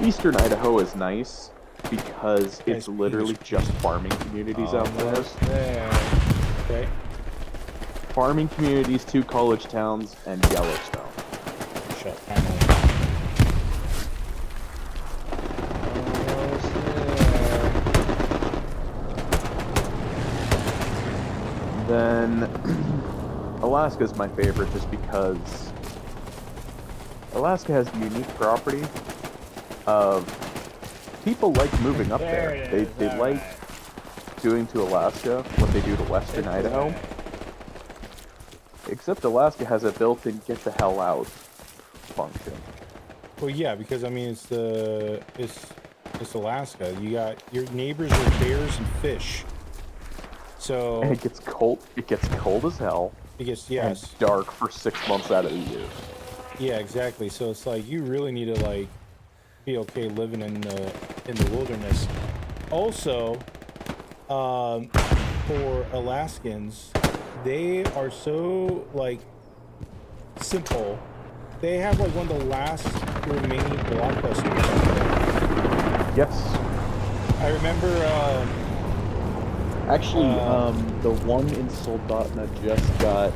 Eastern Idaho is nice because it's literally just farming communities out there. Okay. Farming communities, 2 college towns, and Yellowstone. Shut Then Alaska's my favorite just because Alaska has the unique property of people like moving up there. They like doing to Alaska what they do to Western Idaho. Except Alaska has a built-in get the hell out function. Well, yeah, because I mean it's Alaska. You got your neighbors are bears and fish. So And it gets cold. It gets cold as hell. It gets and dark for 6 months out of the year. Yeah, exactly. So it's like you really need to like be okay living in the wilderness. Also, for Alaskans, they are so like simple. They have like one of the last remaining blockbusters. Yes. I remember. Actually, the one in Soldotna just got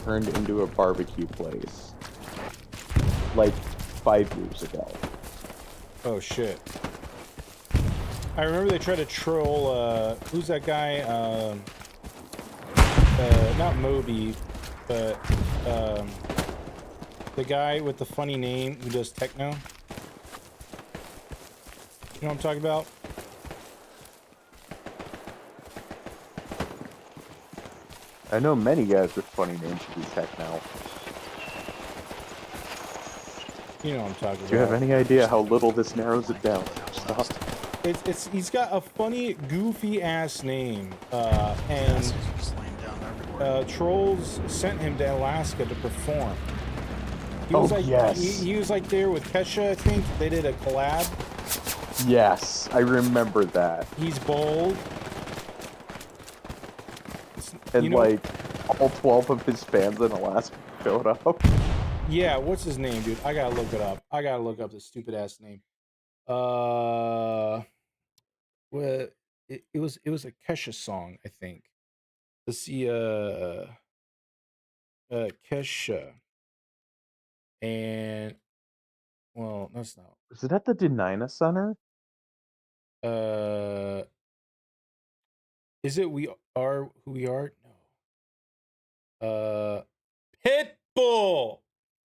turned into a barbecue place, like 5 years ago. Oh shit! I remember they tried to troll. Who's that guy? Not Moby, but the guy with the funny name who does techno. You know what I'm talking about? I know many guys with funny names who do tech now. You know what I'm talking about. Do you have any idea how little this narrows it down? Stop. He's got a funny, goofy ass name, and trolls sent him to Alaska to perform. He was like, yes. He was like there with Kesha, I think. They did a collab. Yes, I remember that. He's bold. And like all 12 of his fans in Alaska showed up. Yeah, what's his name, dude? I gotta look it up. I gotta look up this stupid ass name. Well, it was a Kesha song, I think. Let's see, Kesha, and Well, that's not. Was it at the Denina Center? Is it We Are Who We Are? No. Pitbull.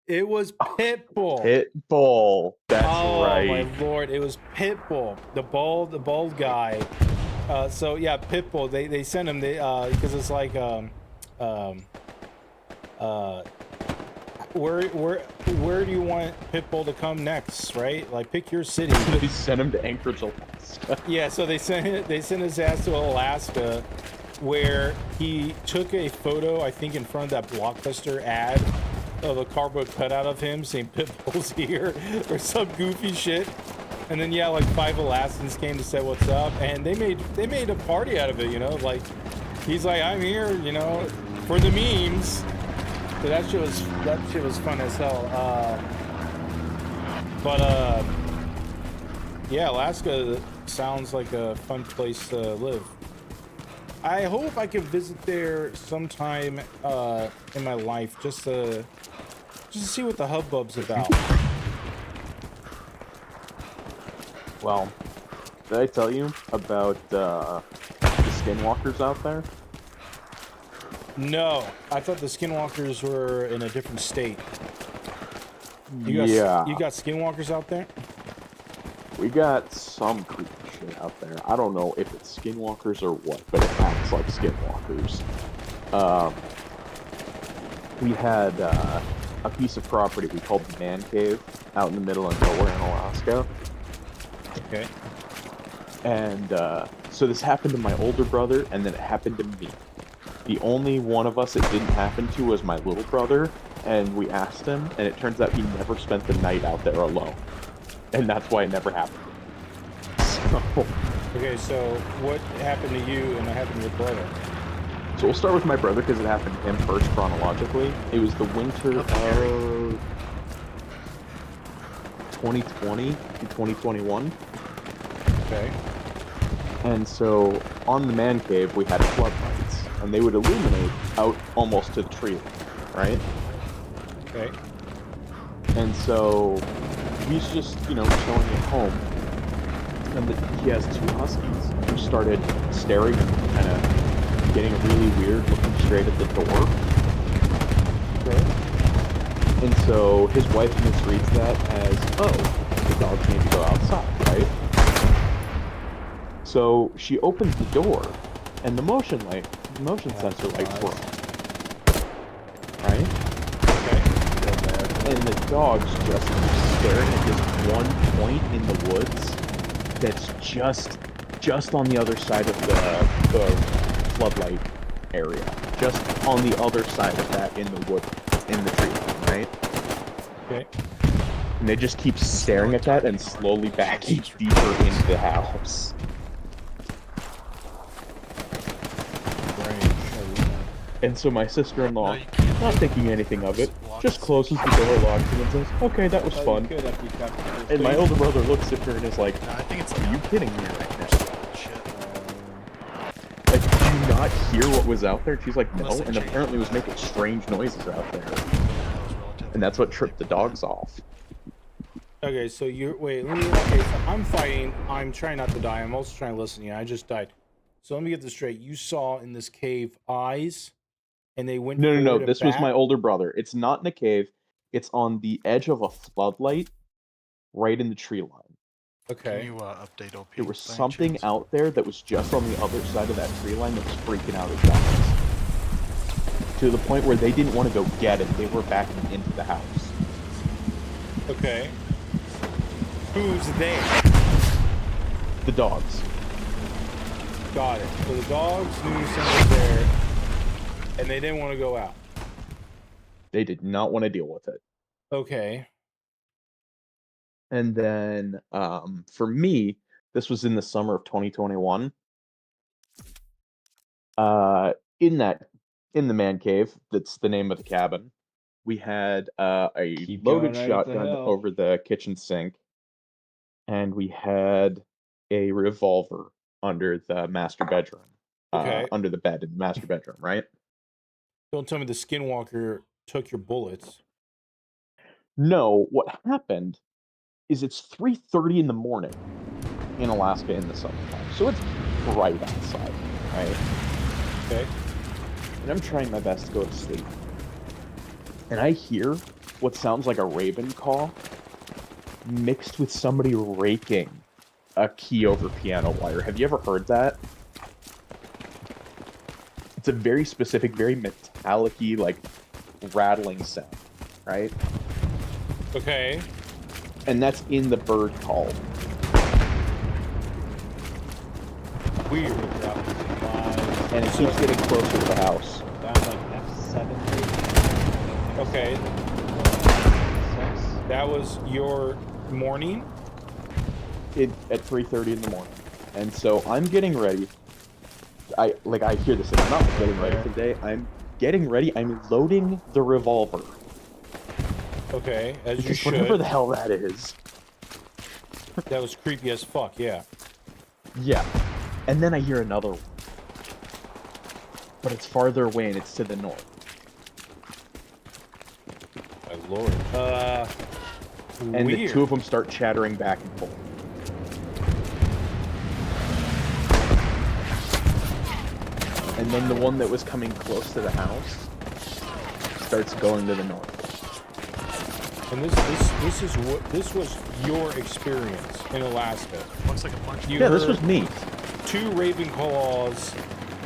It was Pitbull. Pitbull. That's oh right. my lord! It was Pitbull, the bald guy. So yeah, Pitbull. They sent him. Because it's like where do you want Pitbull to come next? Right? Like pick your city. They sent him to Anchorage, Alaska. Yeah. So they sent his ass to Alaska, where he took a photo. I think in front of that Blockbuster ad of a cardboard cutout of him saying Pitbull's here or some goofy shit. And then yeah, like 5 Alaskans came to say what's up, and they made a party out of it, you know, like he's like, I'm here, you know, for the memes. So that shit was fun as hell. Yeah, Alaska sounds like a fun place to live. I hope I can visit there sometime in my life just to see what the hubbub's about. Well, did I tell you about the skinwalkers out there? No, I thought the skinwalkers were in a different state. You got skinwalkers out there? We got some creepy shit out there. I don't know if it's skinwalkers or what, but it acts like skinwalkers. We had a piece of property we called the Man Cave out in the middle of nowhere in Alaska. Okay. And so this happened to my older brother, and then it happened to me. The only one of us it didn't happen to was my little brother, and we asked him, and it turns out he never spent the night out there alone. And that's why it never happened. So, okay, so what happened to you and what happened to your brother? So we'll start with my brother because it happened to him first chronologically. It was the winter of 2020 to 2021. Okay. And so on the Man Cave we had floodlights, and they would illuminate out almost to the tree line, right? Okay. And so he's just, chilling at home, and he has 2 huskies who started staring and kind of getting really weird, looking straight at the door. Okay. And so his wife misreads that as, oh, the dogs need to go outside, right? So she opens the door, and the motion sensor lights were on. Right? Okay. And the dogs just keep staring at this one point in the woods that's just on the other side of the floodlight area. Just on the other side of that in the wood, in the tree, right? Okay. And they just keep staring at that and slowly backing deeper into the house. And so my sister-in-law, not thinking anything of it, just closes the door, locks it, and says, okay, that was fun. And my older brother looks at her and is like, are you kidding me right now? Like, did you not hear what was out there? And she's like, no, and apparently was making strange noises out there. And that's what tripped the dogs off. Okay, so okay, so I'm fighting, I'm trying not to die, I'm also trying to listen to you, I just died. So let me get this straight, you saw in this cave eyes, and they went No, this was my older brother. It's not in a cave, it's on the edge of a floodlight, right in the tree line. Okay. Can you update OP? There was something out there that was just on the other side of that tree line that was freaking out his dogs. To the point where they didn't want to go get it, they were backing into the house. Okay. Who's there? The dogs. Got it. So the dogs knew something was there, and they didn't want to go out. They did not want to deal with it. Okay. And then, for me, this was in the summer of 2021. In the Man Cave, that's the name of the cabin, we had a loaded shotgun over the kitchen sink, and we had a revolver under the master bedroom. Okay. Under the bed in the master bedroom, right? Don't tell me the skinwalker took your bullets. No, what happened is it's 3:30 in the morning in Alaska in the summertime, so it's bright outside, right? Okay. And I'm trying my best to go to sleep, and I hear what sounds like a raven call mixed with somebody raking a key over piano wire. Have you ever heard that? It's a very specific, very metallic-y, like, rattling sound, right? Okay. And that's in the bird call. Weird. And it keeps getting closer to the house. Sounds like F7. Okay. That was your morning? At 3:30 in the morning. And so I'm getting ready. I hear this, and I'm not getting ready for the day. I'm getting ready. I'm loading the revolver. Okay, as you Because should. whatever the hell that is. That was creepy as fuck, yeah. Yeah. And then I hear another one. But it's farther away and it's to the north. My lord. And weird. the two of them start chattering back and forth. And then the one that was coming close to the house starts going to the north. And this was your experience in Alaska. Looks like a bunch. You Yeah, this heard was me. two raven claws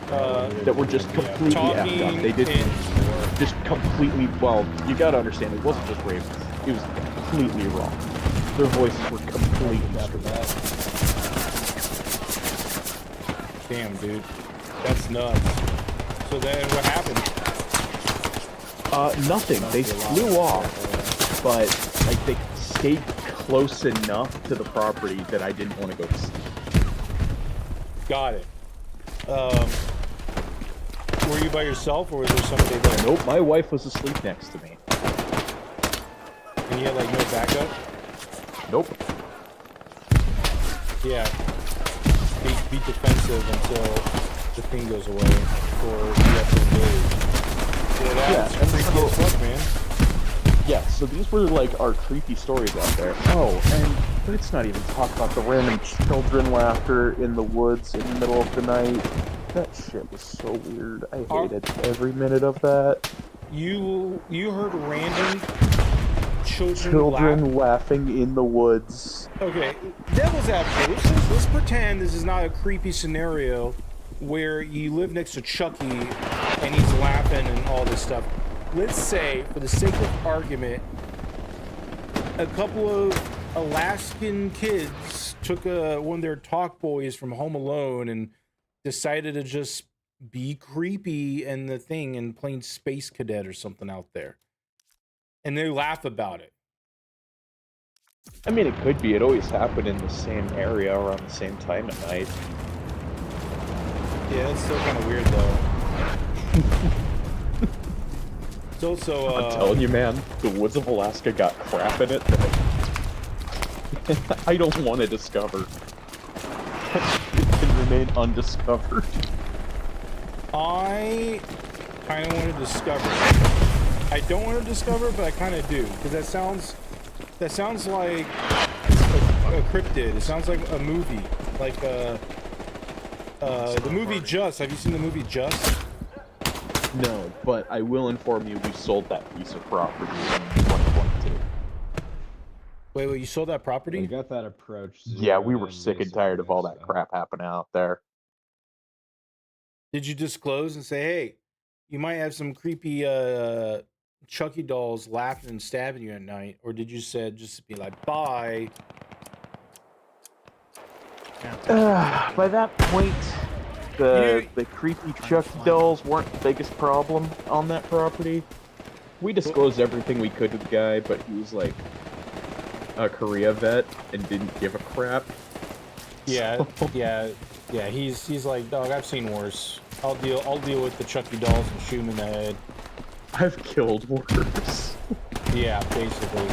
That were just completely talking effed up. They didn't in- just completely. Well, you gotta understand, it wasn't just ravens. It was completely wrong. Their voices were completely screwed. Damn, dude. That's nuts. So then what happened? Nothing. They flew off, but like they stayed close enough to the property that I didn't want to go to sleep. Got it. Were you by yourself or was there somebody there? Nope, my wife was asleep next to me. And you had like no backup? Nope. Yeah. Be defensive until the thing goes away, or you have to engage. Yeah, that's and freaky so- as fuck, man. Yeah, so these were like our creepy stories out there. Oh, and let's not even talk about the random children laughter in the woods in the middle of the night. That shit was so weird. I hated every minute of that. You heard random children laugh? Laughing in the woods. Okay, devil's advocate. Let's pretend this is not a creepy scenario where you live next to Chucky and he's laughing and all this stuff. Let's say, for the sake of argument, a couple of Alaskan kids took one of their talk boys from Home Alone and decided to just be creepy in the thing and playing Space Cadet or something out there. And they laugh about it. I mean, it could be. It always happened in the same area around the same time at night. Yeah, it's still kind of weird though. It's also I'm telling you, man, the woods of Alaska got crap in it that I don't want to discover. It can remain undiscovered. I kind of want to discover it. I don't want to discover, but I kind of do, because that sounds like a cryptid. It sounds like a movie, like the movie Just. Have you seen the movie Just? No, but I will inform you, we sold that piece of property in 2022. Wait, you sold that property? We got that approach. Yeah, we were sick and tired of all that crap happening out there. Did you disclose and say, hey, you might have some creepy Chucky dolls laughing and stabbing you at night? Or did you say just be like, bye? By that point, the creepy Chucky dolls weren't the biggest problem on that property. We disclosed everything we could to the guy, but he was like a Korea vet and didn't give a crap. Yeah, yeah. He's like, dog, I've seen worse. I'll deal with the Chucky dolls and shoot him in the head. I've killed worse. Yeah, basically.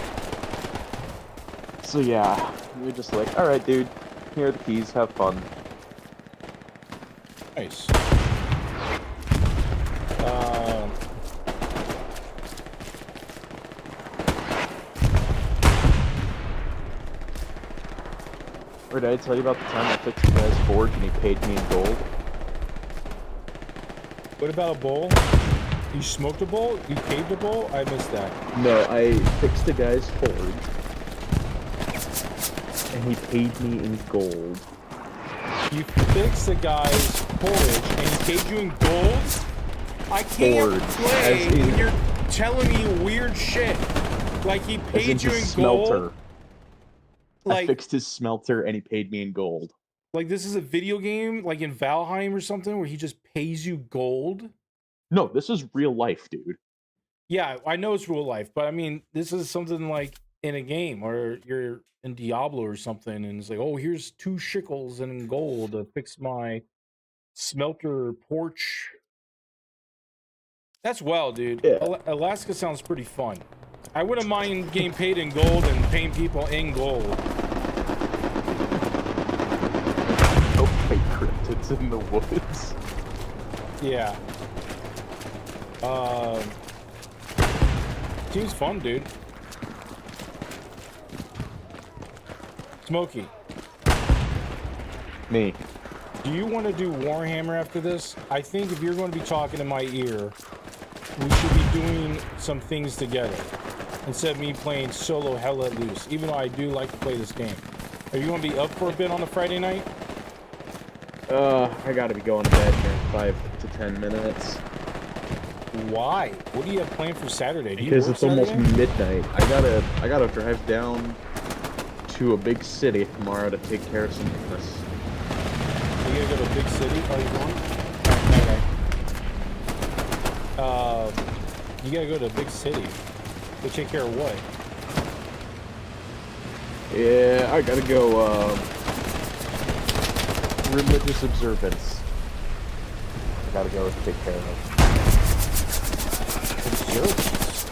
So yeah, we're just like, all right, dude, here are the keys. Have fun. Nice. Or did I tell you about the time I fixed the guy's forge and he paid me in gold? What about a bowl? You smoked a bowl? You caved a bowl? I missed that. No, I fixed the guy's forge. And he paid me in gold. You fixed the guy's forge and he paid you in gold? I can't Forge, play as in- when you're telling me weird shit. Like he As in paid you his in smelter. gold? I Like, fixed his smelter and he paid me in gold. like this is a video game, like in Valheim or something, where he just pays you gold? No, this is real life, dude. Yeah, I know it's real life, but I mean, this is something like in a game, or you're in Diablo or something, and it's like, oh, here's 2 shekels in gold to fix my smelter porch. That's well, dude. Yeah. Alaska sounds pretty fun. I wouldn't mind getting paid in gold and paying people in gold. Oh, wait, cryptids in the woods. Yeah. Seems fun, dude. Smokey, Me. do you want to do Warhammer after this? I think if you're going to be talking in my ear, we should be doing some things together instead of me playing solo hell let loose, even though I do like to play this game. Are you going to be up for a bit on a Friday night? I gotta be going to bed here in 5 to 10 minutes. Why? What do you have planned for Saturday? Do you Because work it's almost Saturday? midnight. I gotta drive down to a big city tomorrow to take care of some business. You gotta go to a big city? Are you going? Okay. You gotta go to a big city to take care of what? Yeah, I gotta go, religious observance. I gotta go take care of. Observance?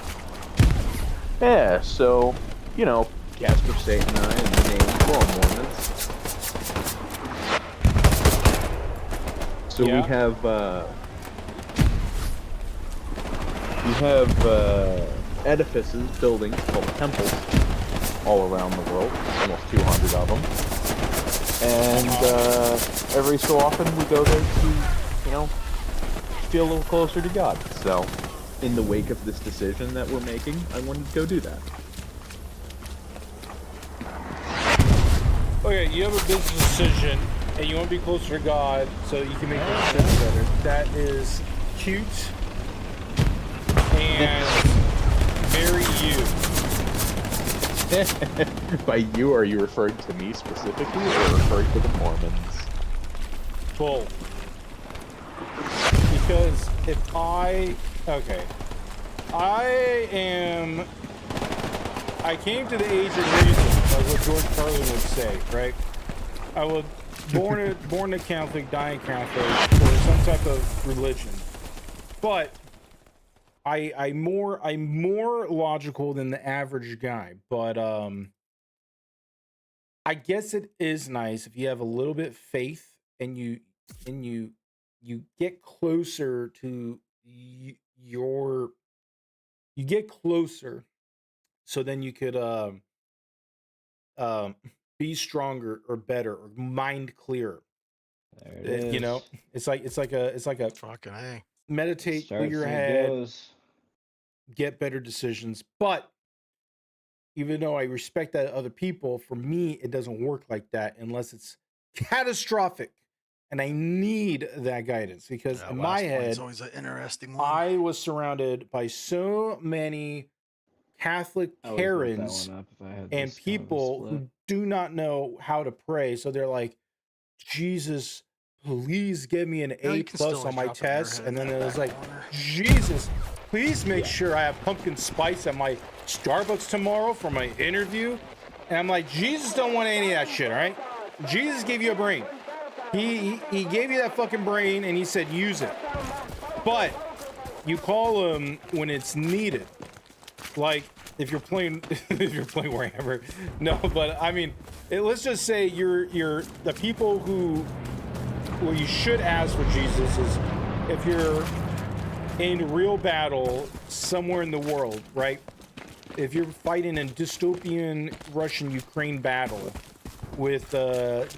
Yeah, so, you know, Casper, Satan, and I, and the name, we're all Mormons. So Yeah. we have edifices, buildings called temples all around the world, almost 200 of them. And every so often we go there to, you know, feel a little closer to God. So, in the wake of this decision that we're making, I wanted to go do that. Okay, you have a business decision and you want to be closer to God so you can make your decisions better. That is cute and very you. By you, are you referring to me specifically, or referring to the Mormons? Both. Because if I came to the age of reason, like what George Carlin would say, right? I was born a Catholic, dying Catholic, or some type of religion. But I'm more logical than the average guy. But I guess it is nice if you have a little bit of faith and you get closer to you get closer, so then you could be stronger or better or mind clearer. There it You know, is. it's like a Fucking A. meditate Starts with your and head, goes. get better decisions. But even though I respect that other people, for me it doesn't work like that unless it's catastrophic. And I need that guidance because in my head, it's always an interesting one. I was surrounded by so many Catholic I would put that Karens one up if I had and this kind of a people split. who do not know how to pray. So they're like, Jesus, please give me an No, you A can plus still, on like, my drop it in your test. head And then in it that was back like, corner. Jesus, please make sure I have pumpkin spice at my Starbucks tomorrow for my interview. And I'm like, Jesus don't want any of that shit, all right? Jesus gave you a brain. He gave you that fucking brain and he said use it. But you call him when it's needed. Like if you're playing Warhammer. No, but I mean, let's just say you're the people who you should ask for Jesus is if you're in real battle somewhere in the world, right? If you're fighting in dystopian Russian-Ukraine battle, with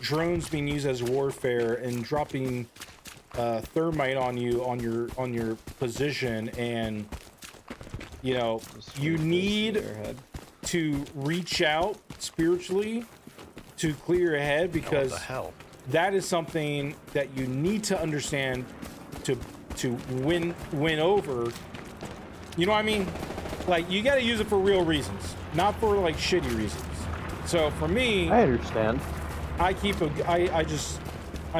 drones being used as warfare and dropping thermite on you on your position, and you know you need to reach out spiritually to clear your head, because that is something that you need to understand to win over. You know what I mean? Like, you got to use it for real reasons, not for like shitty reasons. So for me, I understand. I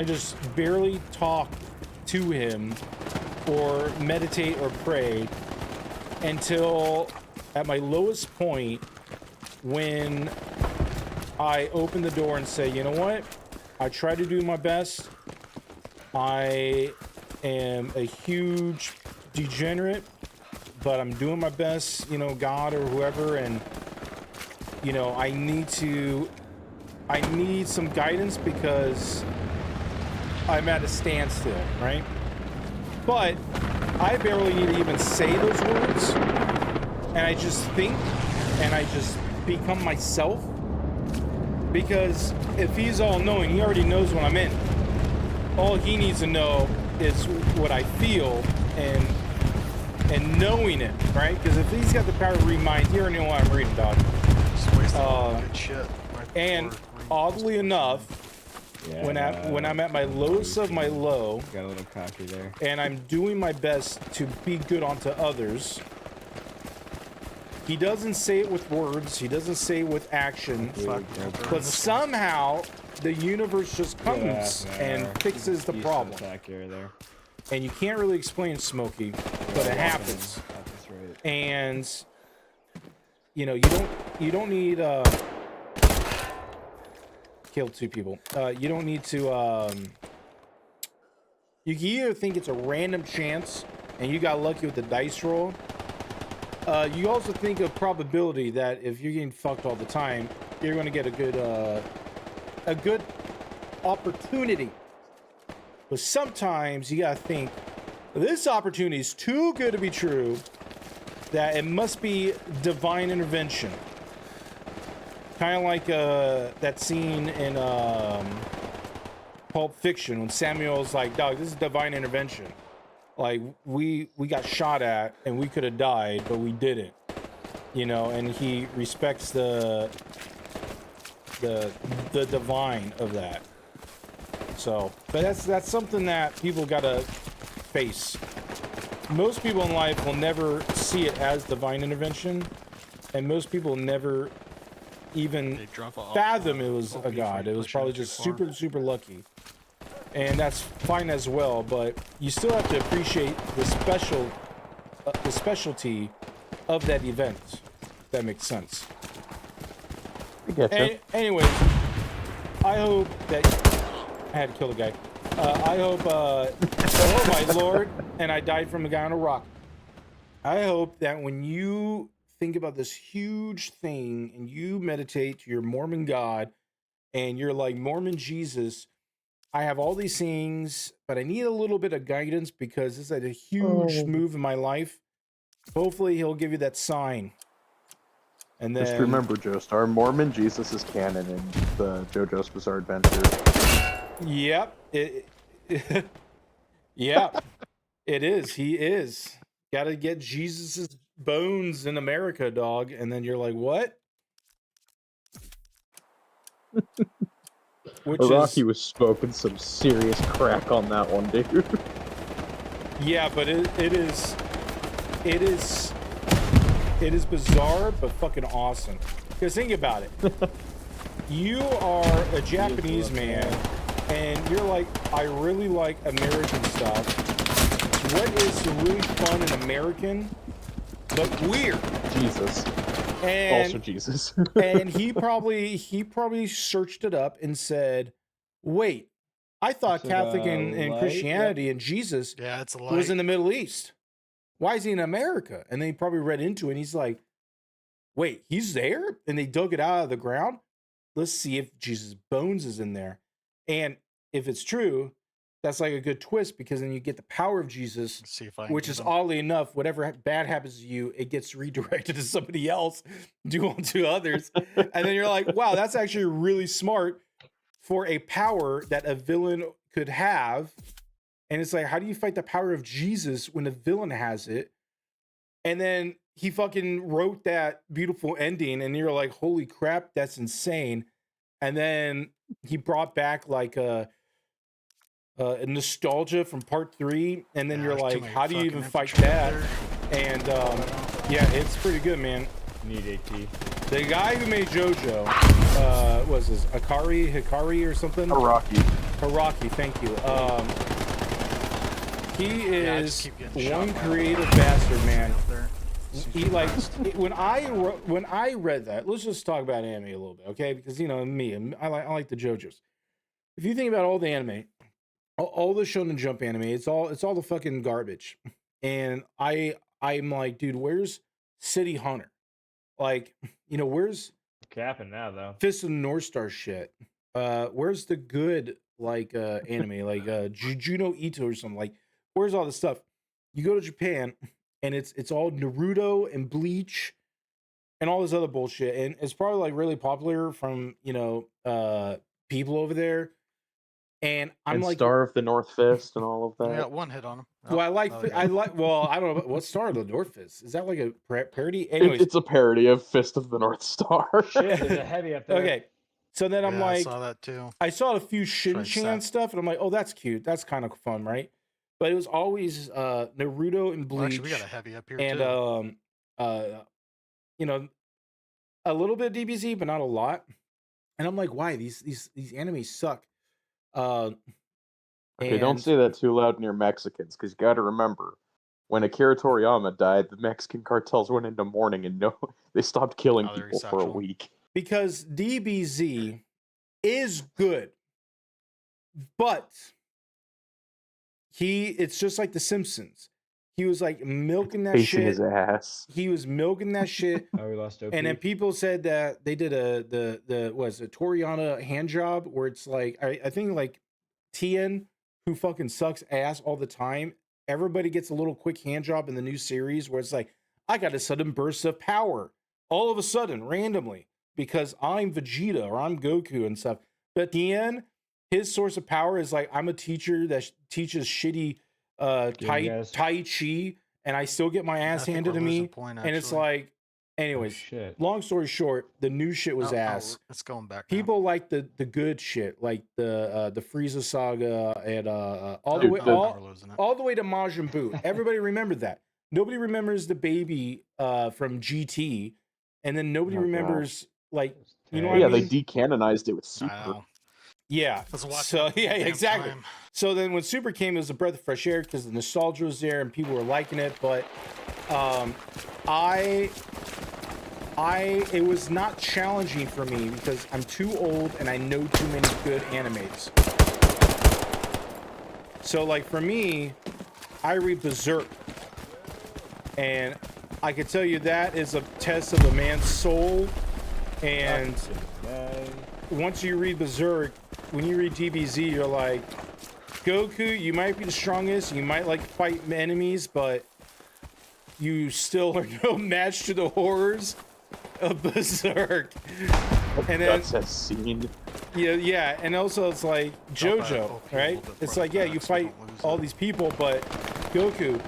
just barely talk to him or meditate or pray until at my lowest point, when I open the door and say, you know what? I try to do my best. I am a huge degenerate, but I'm doing my best, you know, God or whoever, and you know, I need some guidance because I'm at a standstill, right? But I barely need to even say those words, and I just think, and I just become myself, because if he's all-knowing, he already knows what I'm in. All he needs to know is what I feel, and knowing it, right? Because if he's got the power to read minds, he already know what I'm reading, dog. And oddly enough, when I'm at my lowest of my low, Got a little cocky there. and I'm doing my best to be good onto others, he doesn't say it with words, he doesn't say it with action, but somehow the universe just comes and fixes the problem. There. And you can't really explain, Smokey, but it happens. That's right. And you know, you don't need kill 2 people. You don't need to you can either think it's a random chance and you got lucky with the dice roll. You also think of probability, that if you're getting fucked all the time, you're going to get a good opportunity. But sometimes you got to think, this opportunity is too good to be true, that it must be divine intervention. Kind of like that scene in Pulp Fiction when Samuel's like, dog, this is divine intervention. Like, we got shot at and we could have died, but we didn't. You know, and he respects the divine of that. So, but that's something that people gotta face. Most people in life will never see it as divine intervention, and most people never even fathom it was a god. It was probably just super lucky, and that's fine as well. But you still have to appreciate the specialty of that event. If that makes sense. I getcha. Anyways, I hope that I had to kill the guy. I hope, oh my lord, and I died from a guy on a rock. I hope that when you think about this huge thing and you meditate to your Mormon God and you're like, Mormon Jesus, I have all these things, but I need a little bit of guidance because this is a huge move in my life. Hopefully he'll give you that sign. And then, just remember, Joestar, Mormon Jesus is canon in the JoJo's Bizarre Adventure. Yep. Yeah, it is. He is. Gotta get Jesus's bones in America, dog. And then you're like, what? Rocky was smoking some serious crack on that one, dude. Yeah, but it is bizarre, but fucking awesome. Because think about it. You are a Japanese man, and you're like, I really like American stuff. What is really fun and American, but weird? Jesus. And also Jesus. and he probably searched it up and said, wait, I thought Catholic and Christianity and Jesus was in the Middle East. Why is he in America? And then he probably read into it and he's like, wait, he's there? And they dug it out of the ground. Let's see if Jesus' bones is in there. And if it's true, that's like a good twist, because then you get the power of Jesus, which is oddly enough, whatever bad happens to you, it gets redirected to somebody else, do unto others. And then you're like, wow, that's actually really smart, for a power that a villain could have. And it's like, how do you fight the power of Jesus when a villain has it? And then he fucking wrote that beautiful ending, and you're like, holy crap, that's insane. And then he brought back like a nostalgia from part 3, and then you're like, how do you even fight that? And yeah, it's pretty good, man. Need AT. The guy who made JoJo, what was this, Hikari or something? Haraki, thank you. He is one creative bastard, man. He like when I read that. Let's just talk about anime a little bit, okay? Because you know me, I like the JoJos. If you think about all the anime, all the Shonen Jump anime, it's all the fucking garbage. And I'm like, dude, where's City Hunter? Like, you know, where's Capping now though. Fist of the North Star shit? Where's the good like anime like Juno Ito or something? Like, where's all this stuff? You go to Japan and it's all Naruto and Bleach and all this other bullshit, and it's probably like really popular from, you know, people over there. And I'm and like, Star of the North Fist and all of that. I got one hit on him. well, I like, well, I don't know what Star of the North Fist is. That like a parody? Anyways, It's a parody of Fist of the North Star. Shit, there's a heavy up there. okay. So then I'm Yeah, like, I saw that too. I saw a few Shin-chan sad. stuff, and I'm like, oh, that's cute. That's kind of fun, right? But it was always Naruto and Bleach. Well, actually, we got a heavy up here and too. you know, a little bit of DBZ, but not a lot. And I'm like, why these animes suck? Okay, don't say that too loud near Mexicans, because you got to remember, when Akira Toriyama died, the Mexican cartels went into mourning and they stopped killing Oh, they're people for a asexual. week. because DBZ is good, but it's just like The Simpsons. He was like milking that Facing shit. his ass. He was milking that shit. Oh, we lost OP. And then people said that they did the Toriyama hand job where it's like I think like Tien, who fucking sucks ass all the time. Everybody gets a little quick hand job in the new series where it's like, I got a sudden burst of power all of a sudden, randomly, because I'm Vegeta or I'm Goku and stuff. But Tien, his source of power is like, I'm a teacher that teaches shitty Tai Chi, and I still get my ass I think handed we're to losing me. point, And it's actually. like, anyways, shit. long story short, the new shit was ass. It's going back. now. People like the good shit, like the Frieza saga and all the Dude, way We're losing it. all the way to Majin Buu. Everybody remembered that. Nobody remembers the baby from GT, and then nobody Oh, God. remembers like, you know what Yeah, I mean? they decanonized it with I Super. know. Yeah. Let's watch So that yeah, damn exactly. time. So then when Super came, it was a breath of fresh air because the nostalgia was there and people were liking it. But it was not challenging for me because I'm too old and I know too many good animes. So like for me, I read Berserk, and I can tell you that is a test of a man's soul. And once you read Berserk, when you read DBZ, you're like, Goku, you might be the strongest, you might like fight enemies, but you still are no match to the horrors of Berserk. And then That's a scene. yeah, and also it's like Jump at JoJo, OP a right? little bit It's further like, yeah, back you so we fight don't lose all it. these people, but Goku,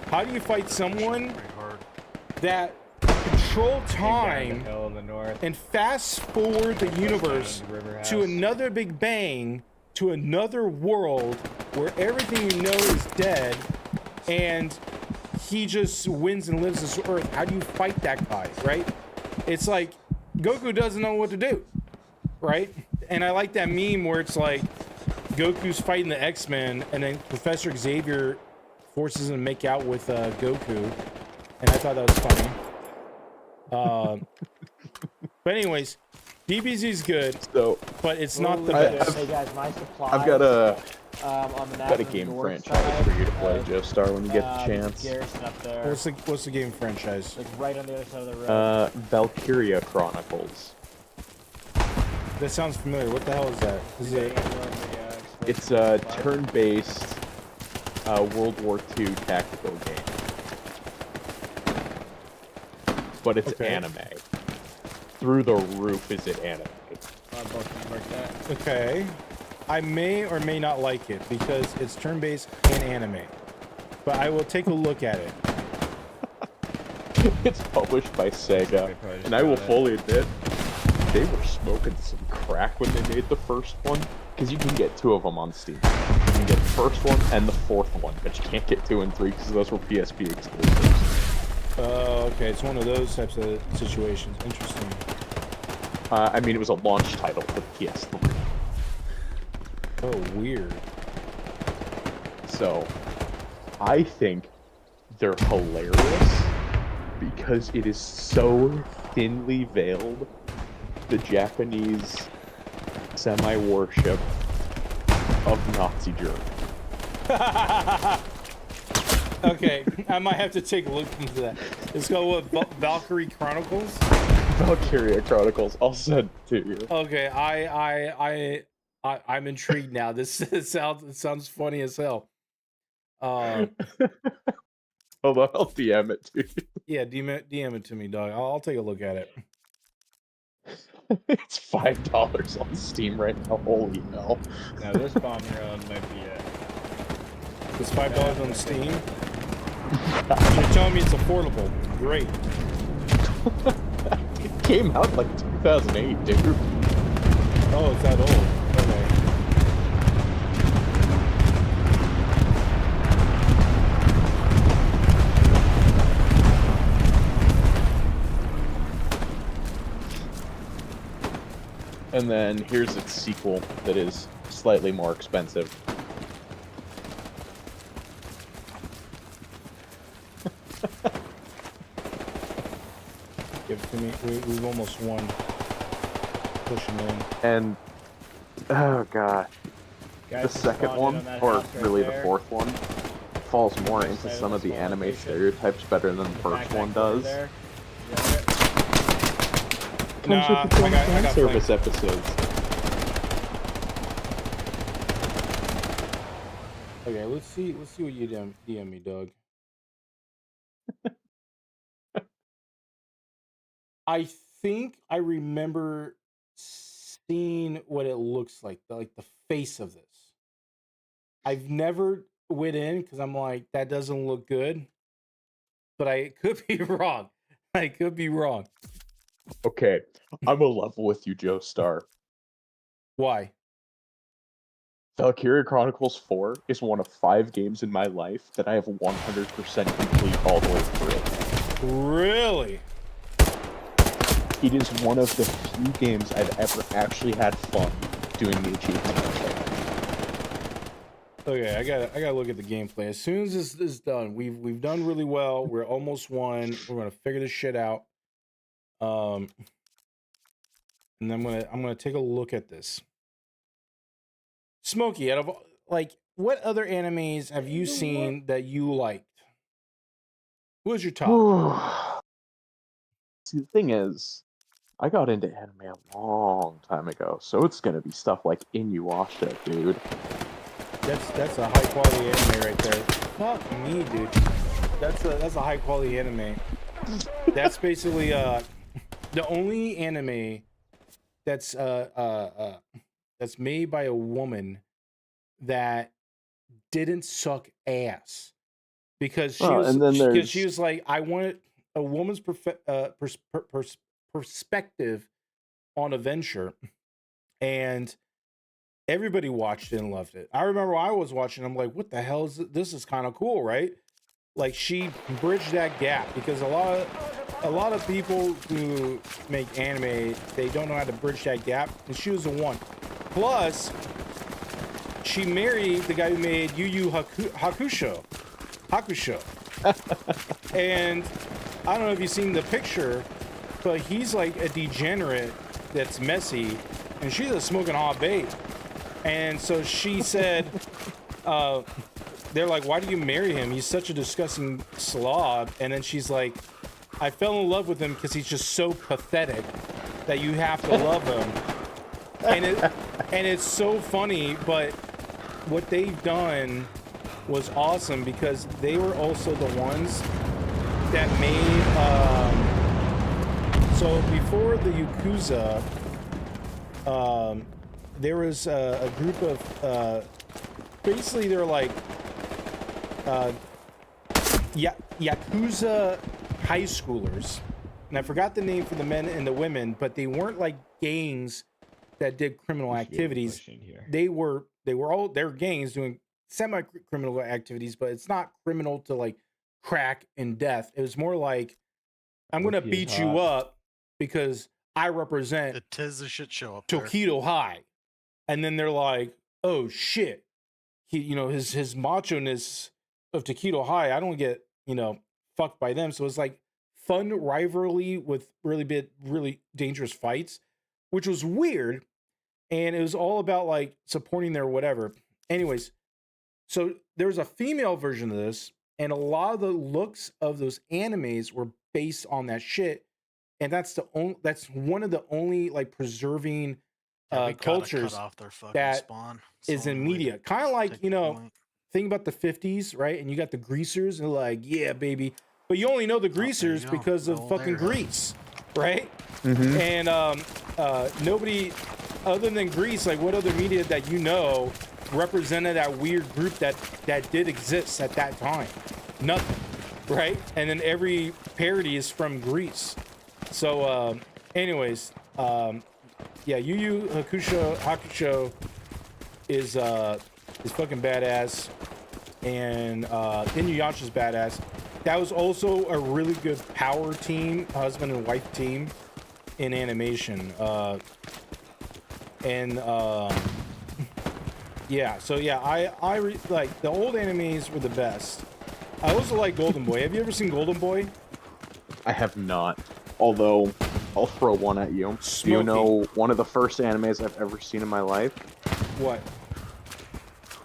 how do you fight someone Pretty hard. that control Big guy in time the hill in the north. and fast forward the universe Down to River to House. another big bang, to another world where everything you know is dead, and he just wins and lives this earth? How do you fight that guy, right? It's like Goku doesn't know what to do, right? And I like that meme where it's like Goku's fighting the X-Men, and then Professor Xavier forces him to make out with Goku, and I thought that was funny. But anyways, DBZ is good, So but it's not the I- best. Hey guys, my supply. I've got a on the map got a on the game north franchise side, for you to play, Joestar, when you get the chance. Garrison up there, What's the game franchise? like right on the other side of the road. Valkyria Chronicles. That sounds familiar. What the hell is that? Is it? It's a turn-based World War II tactical game. But it's Okay. anime. Through the roof is it anime. like that. Okay. I may or may not like it because it's turn-based and anime. But I will take a look at it. It's published by Sega, They probably just and I will got it. fully admit, they were smoking some crack when they made the first one, because you can get 2 of them on Steam. You can get the first one and the 4th one, but you can't get 2 and 3 because those were PSP exclusives. Okay, it's one of those types of situations. Interesting. I mean, it was a launch title for the PS3. Oh, weird. So, I think they're hilarious because it is so thinly veiled the Japanese semi-worship of Nazi Germany. Okay, I might have to take a look into that. It's called what? Valkyrie Chronicles? Valkyria Chronicles, I'll send it to you. Okay, I'm intrigued now. This it sounds funny as hell. Hold on, I'll DM it to you. Yeah, DM it to me, dog. I'll take a look at it. It's $5 on Steam right now. Holy hell! Now this bomb run might be it. It's $5 on Steam. You're telling me it's affordable. Great. It came out like 2008, dude. Oh, it's that old. Okay. And then here's its sequel that is slightly more expensive. Give it to me. We've almost won. Pushing in. And oh god, Guys, the second spawned in one, on that or house right really there. the 4th one, falls more Right into side of some the of the small anime location. stereotypes better than the first Backpack one over does. there. Is that it? Comes Nah, with the film I fan got service episodes. Okay, let's see what you DM me, Doug. I think I remember seeing what it looks like the face of this. I've never went in because I'm like, that doesn't look good. But I could be wrong. I could be wrong. Okay, I'm a level with you, Joe Star. Why? Valkyria Chronicles 4 is one of 5 games in my life that I have 100% complete all the way through. Really? It is one of the few games I've ever actually had fun doing the achievements. Okay, I gotta look at the gameplay. As soon as this is done, we've done really well. We're almost won. We're gonna figure this shit out. And I'm gonna take a look at this. Smokey, out of what other animes have you seen that you liked? Who was your top? See, the thing is, I got into anime a long time ago, so it's gonna be stuff like Inuyasha, dude. That's a high quality anime right there. Fuck me, dude. That's a high quality anime. That's basically the only anime that's made by a woman that didn't suck ass because she was like, I wanted a woman's perspective on a venture, and everybody watched it and loved it. I remember I was watching, I'm like, what the hell is this? Is kind of cool, right? Like, she bridged that gap because a lot of people who make anime, they don't know how to bridge that gap, and she was the one. Plus, she married the guy who made Yu Yu Hakusho. And I don't know if you've seen the picture, but he's like a degenerate that's messy, and she's a smoking hot babe. And so she said, they're like, why do you marry him? He's such a disgusting slob. And then she's like, I fell in love with him because he's just so pathetic that you have to love him. And it's so funny, but what they've done was awesome because they were also the ones that made so before the Yakuza, there was a group of basically they're like Yakuza high schoolers, and I forgot the name for the men and the women, but they weren't like gangs that did criminal activities. They were all their gangs doing semi-criminal activities, but it's not criminal to like crack and death. It was more like, I'm gonna beat you up because I represent It is the shit show up there. Tokido High. And then they're like, oh shit, he, you know, his macho-ness of Tokido High, I don't get, you know, fucked by them. So it's like fun rivalry with really dangerous fights, which was weird. And it was all about like supporting their whatever. Anyways, so there was a female version of this, and a lot of the looks of those animes were based on that shit. And that's one of the only like preserving Yeah, we gotta cultures cut off their fucking that spawn. is in Some way to media. Kind of like, take you the know, point. think about the 50s, right? And you got the greasers, and they're like, yeah, baby. But you only know the greasers go. because of Roll fucking there. Grease, right? Mhm. And nobody other than Grease, like what other media that you know represented that weird group that did exist at that time? Nothing, right? And then every parody is from Grease. So, anyways, yeah, Yu Yu Hakusho is fucking badass, and Inuyasha's badass. That was also a really good power team, husband and wife team in animation. Yeah, so yeah, I like the old animes were the best. I also like Golden Boy. Have you ever seen Golden Boy? I have not. Although, I'll throw one at you. Do you know one of the first animes I've ever seen in my life? What?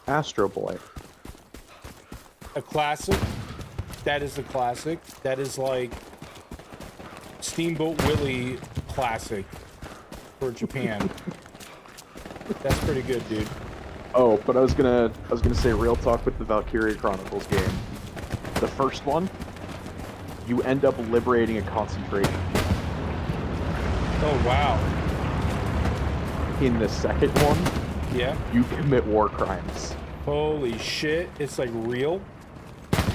Astro Boy. A classic. That is a classic. That is like Steamboat Willie classic for Japan. That's pretty good, dude. Oh, but I was gonna say real talk with the Valkyria Chronicles game. The first one, you end up liberating a concentration. Oh wow. In the second one, Yeah. you commit war crimes. Holy shit! It's like real.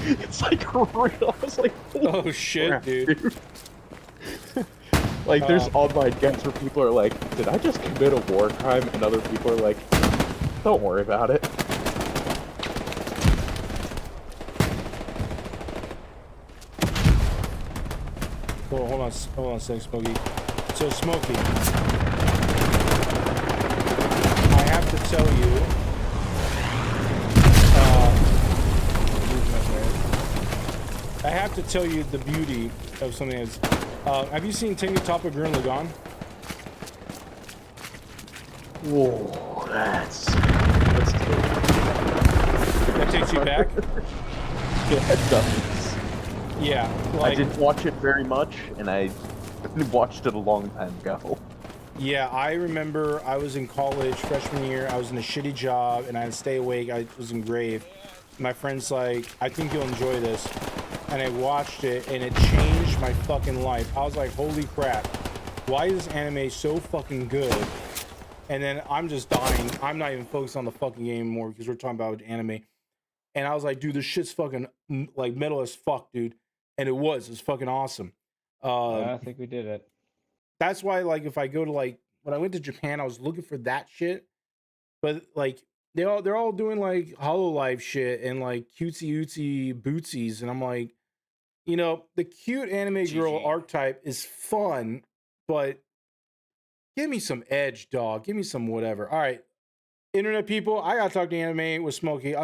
It's like real. I was like, oh shit, crap, dude. Like, there's online games where people are like, did I just commit a war crime? And other people are like, don't worry about it. Hold on a second, Smokey. So, Smokey, I have to tell you, I have to tell you the beauty of something that's. Have you seen Tengu Toppa Gurren Lagann? Whoa, that's That takes you back? Yeah, it does. Yeah, I like, didn't watch it very much, and I watched it a long time ago. yeah, I remember I was in college freshman year. I was in a shitty job, and I had to stay awake. I was in grave. My friend's like, I think you'll enjoy this. And I watched it, and it changed my fucking life. I was like, holy crap. Why is this anime so fucking good? And then I'm just dying. I'm not even focused on the fucking game anymore because we're talking about anime. And I was like, dude, this shit's fucking like metal as fuck, dude. And it was fucking awesome. I think we did it. That's why, like, if I go to like when I went to Japan, I was looking for that shit. But like they're all doing like HoloLive shit and like cutesy bootsies, and I'm like, you know, the cute anime girl archetype is fun, but give me some edge, dog. Give me some whatever. All right, internet people, I gotta talk to anime with Smokey. I'll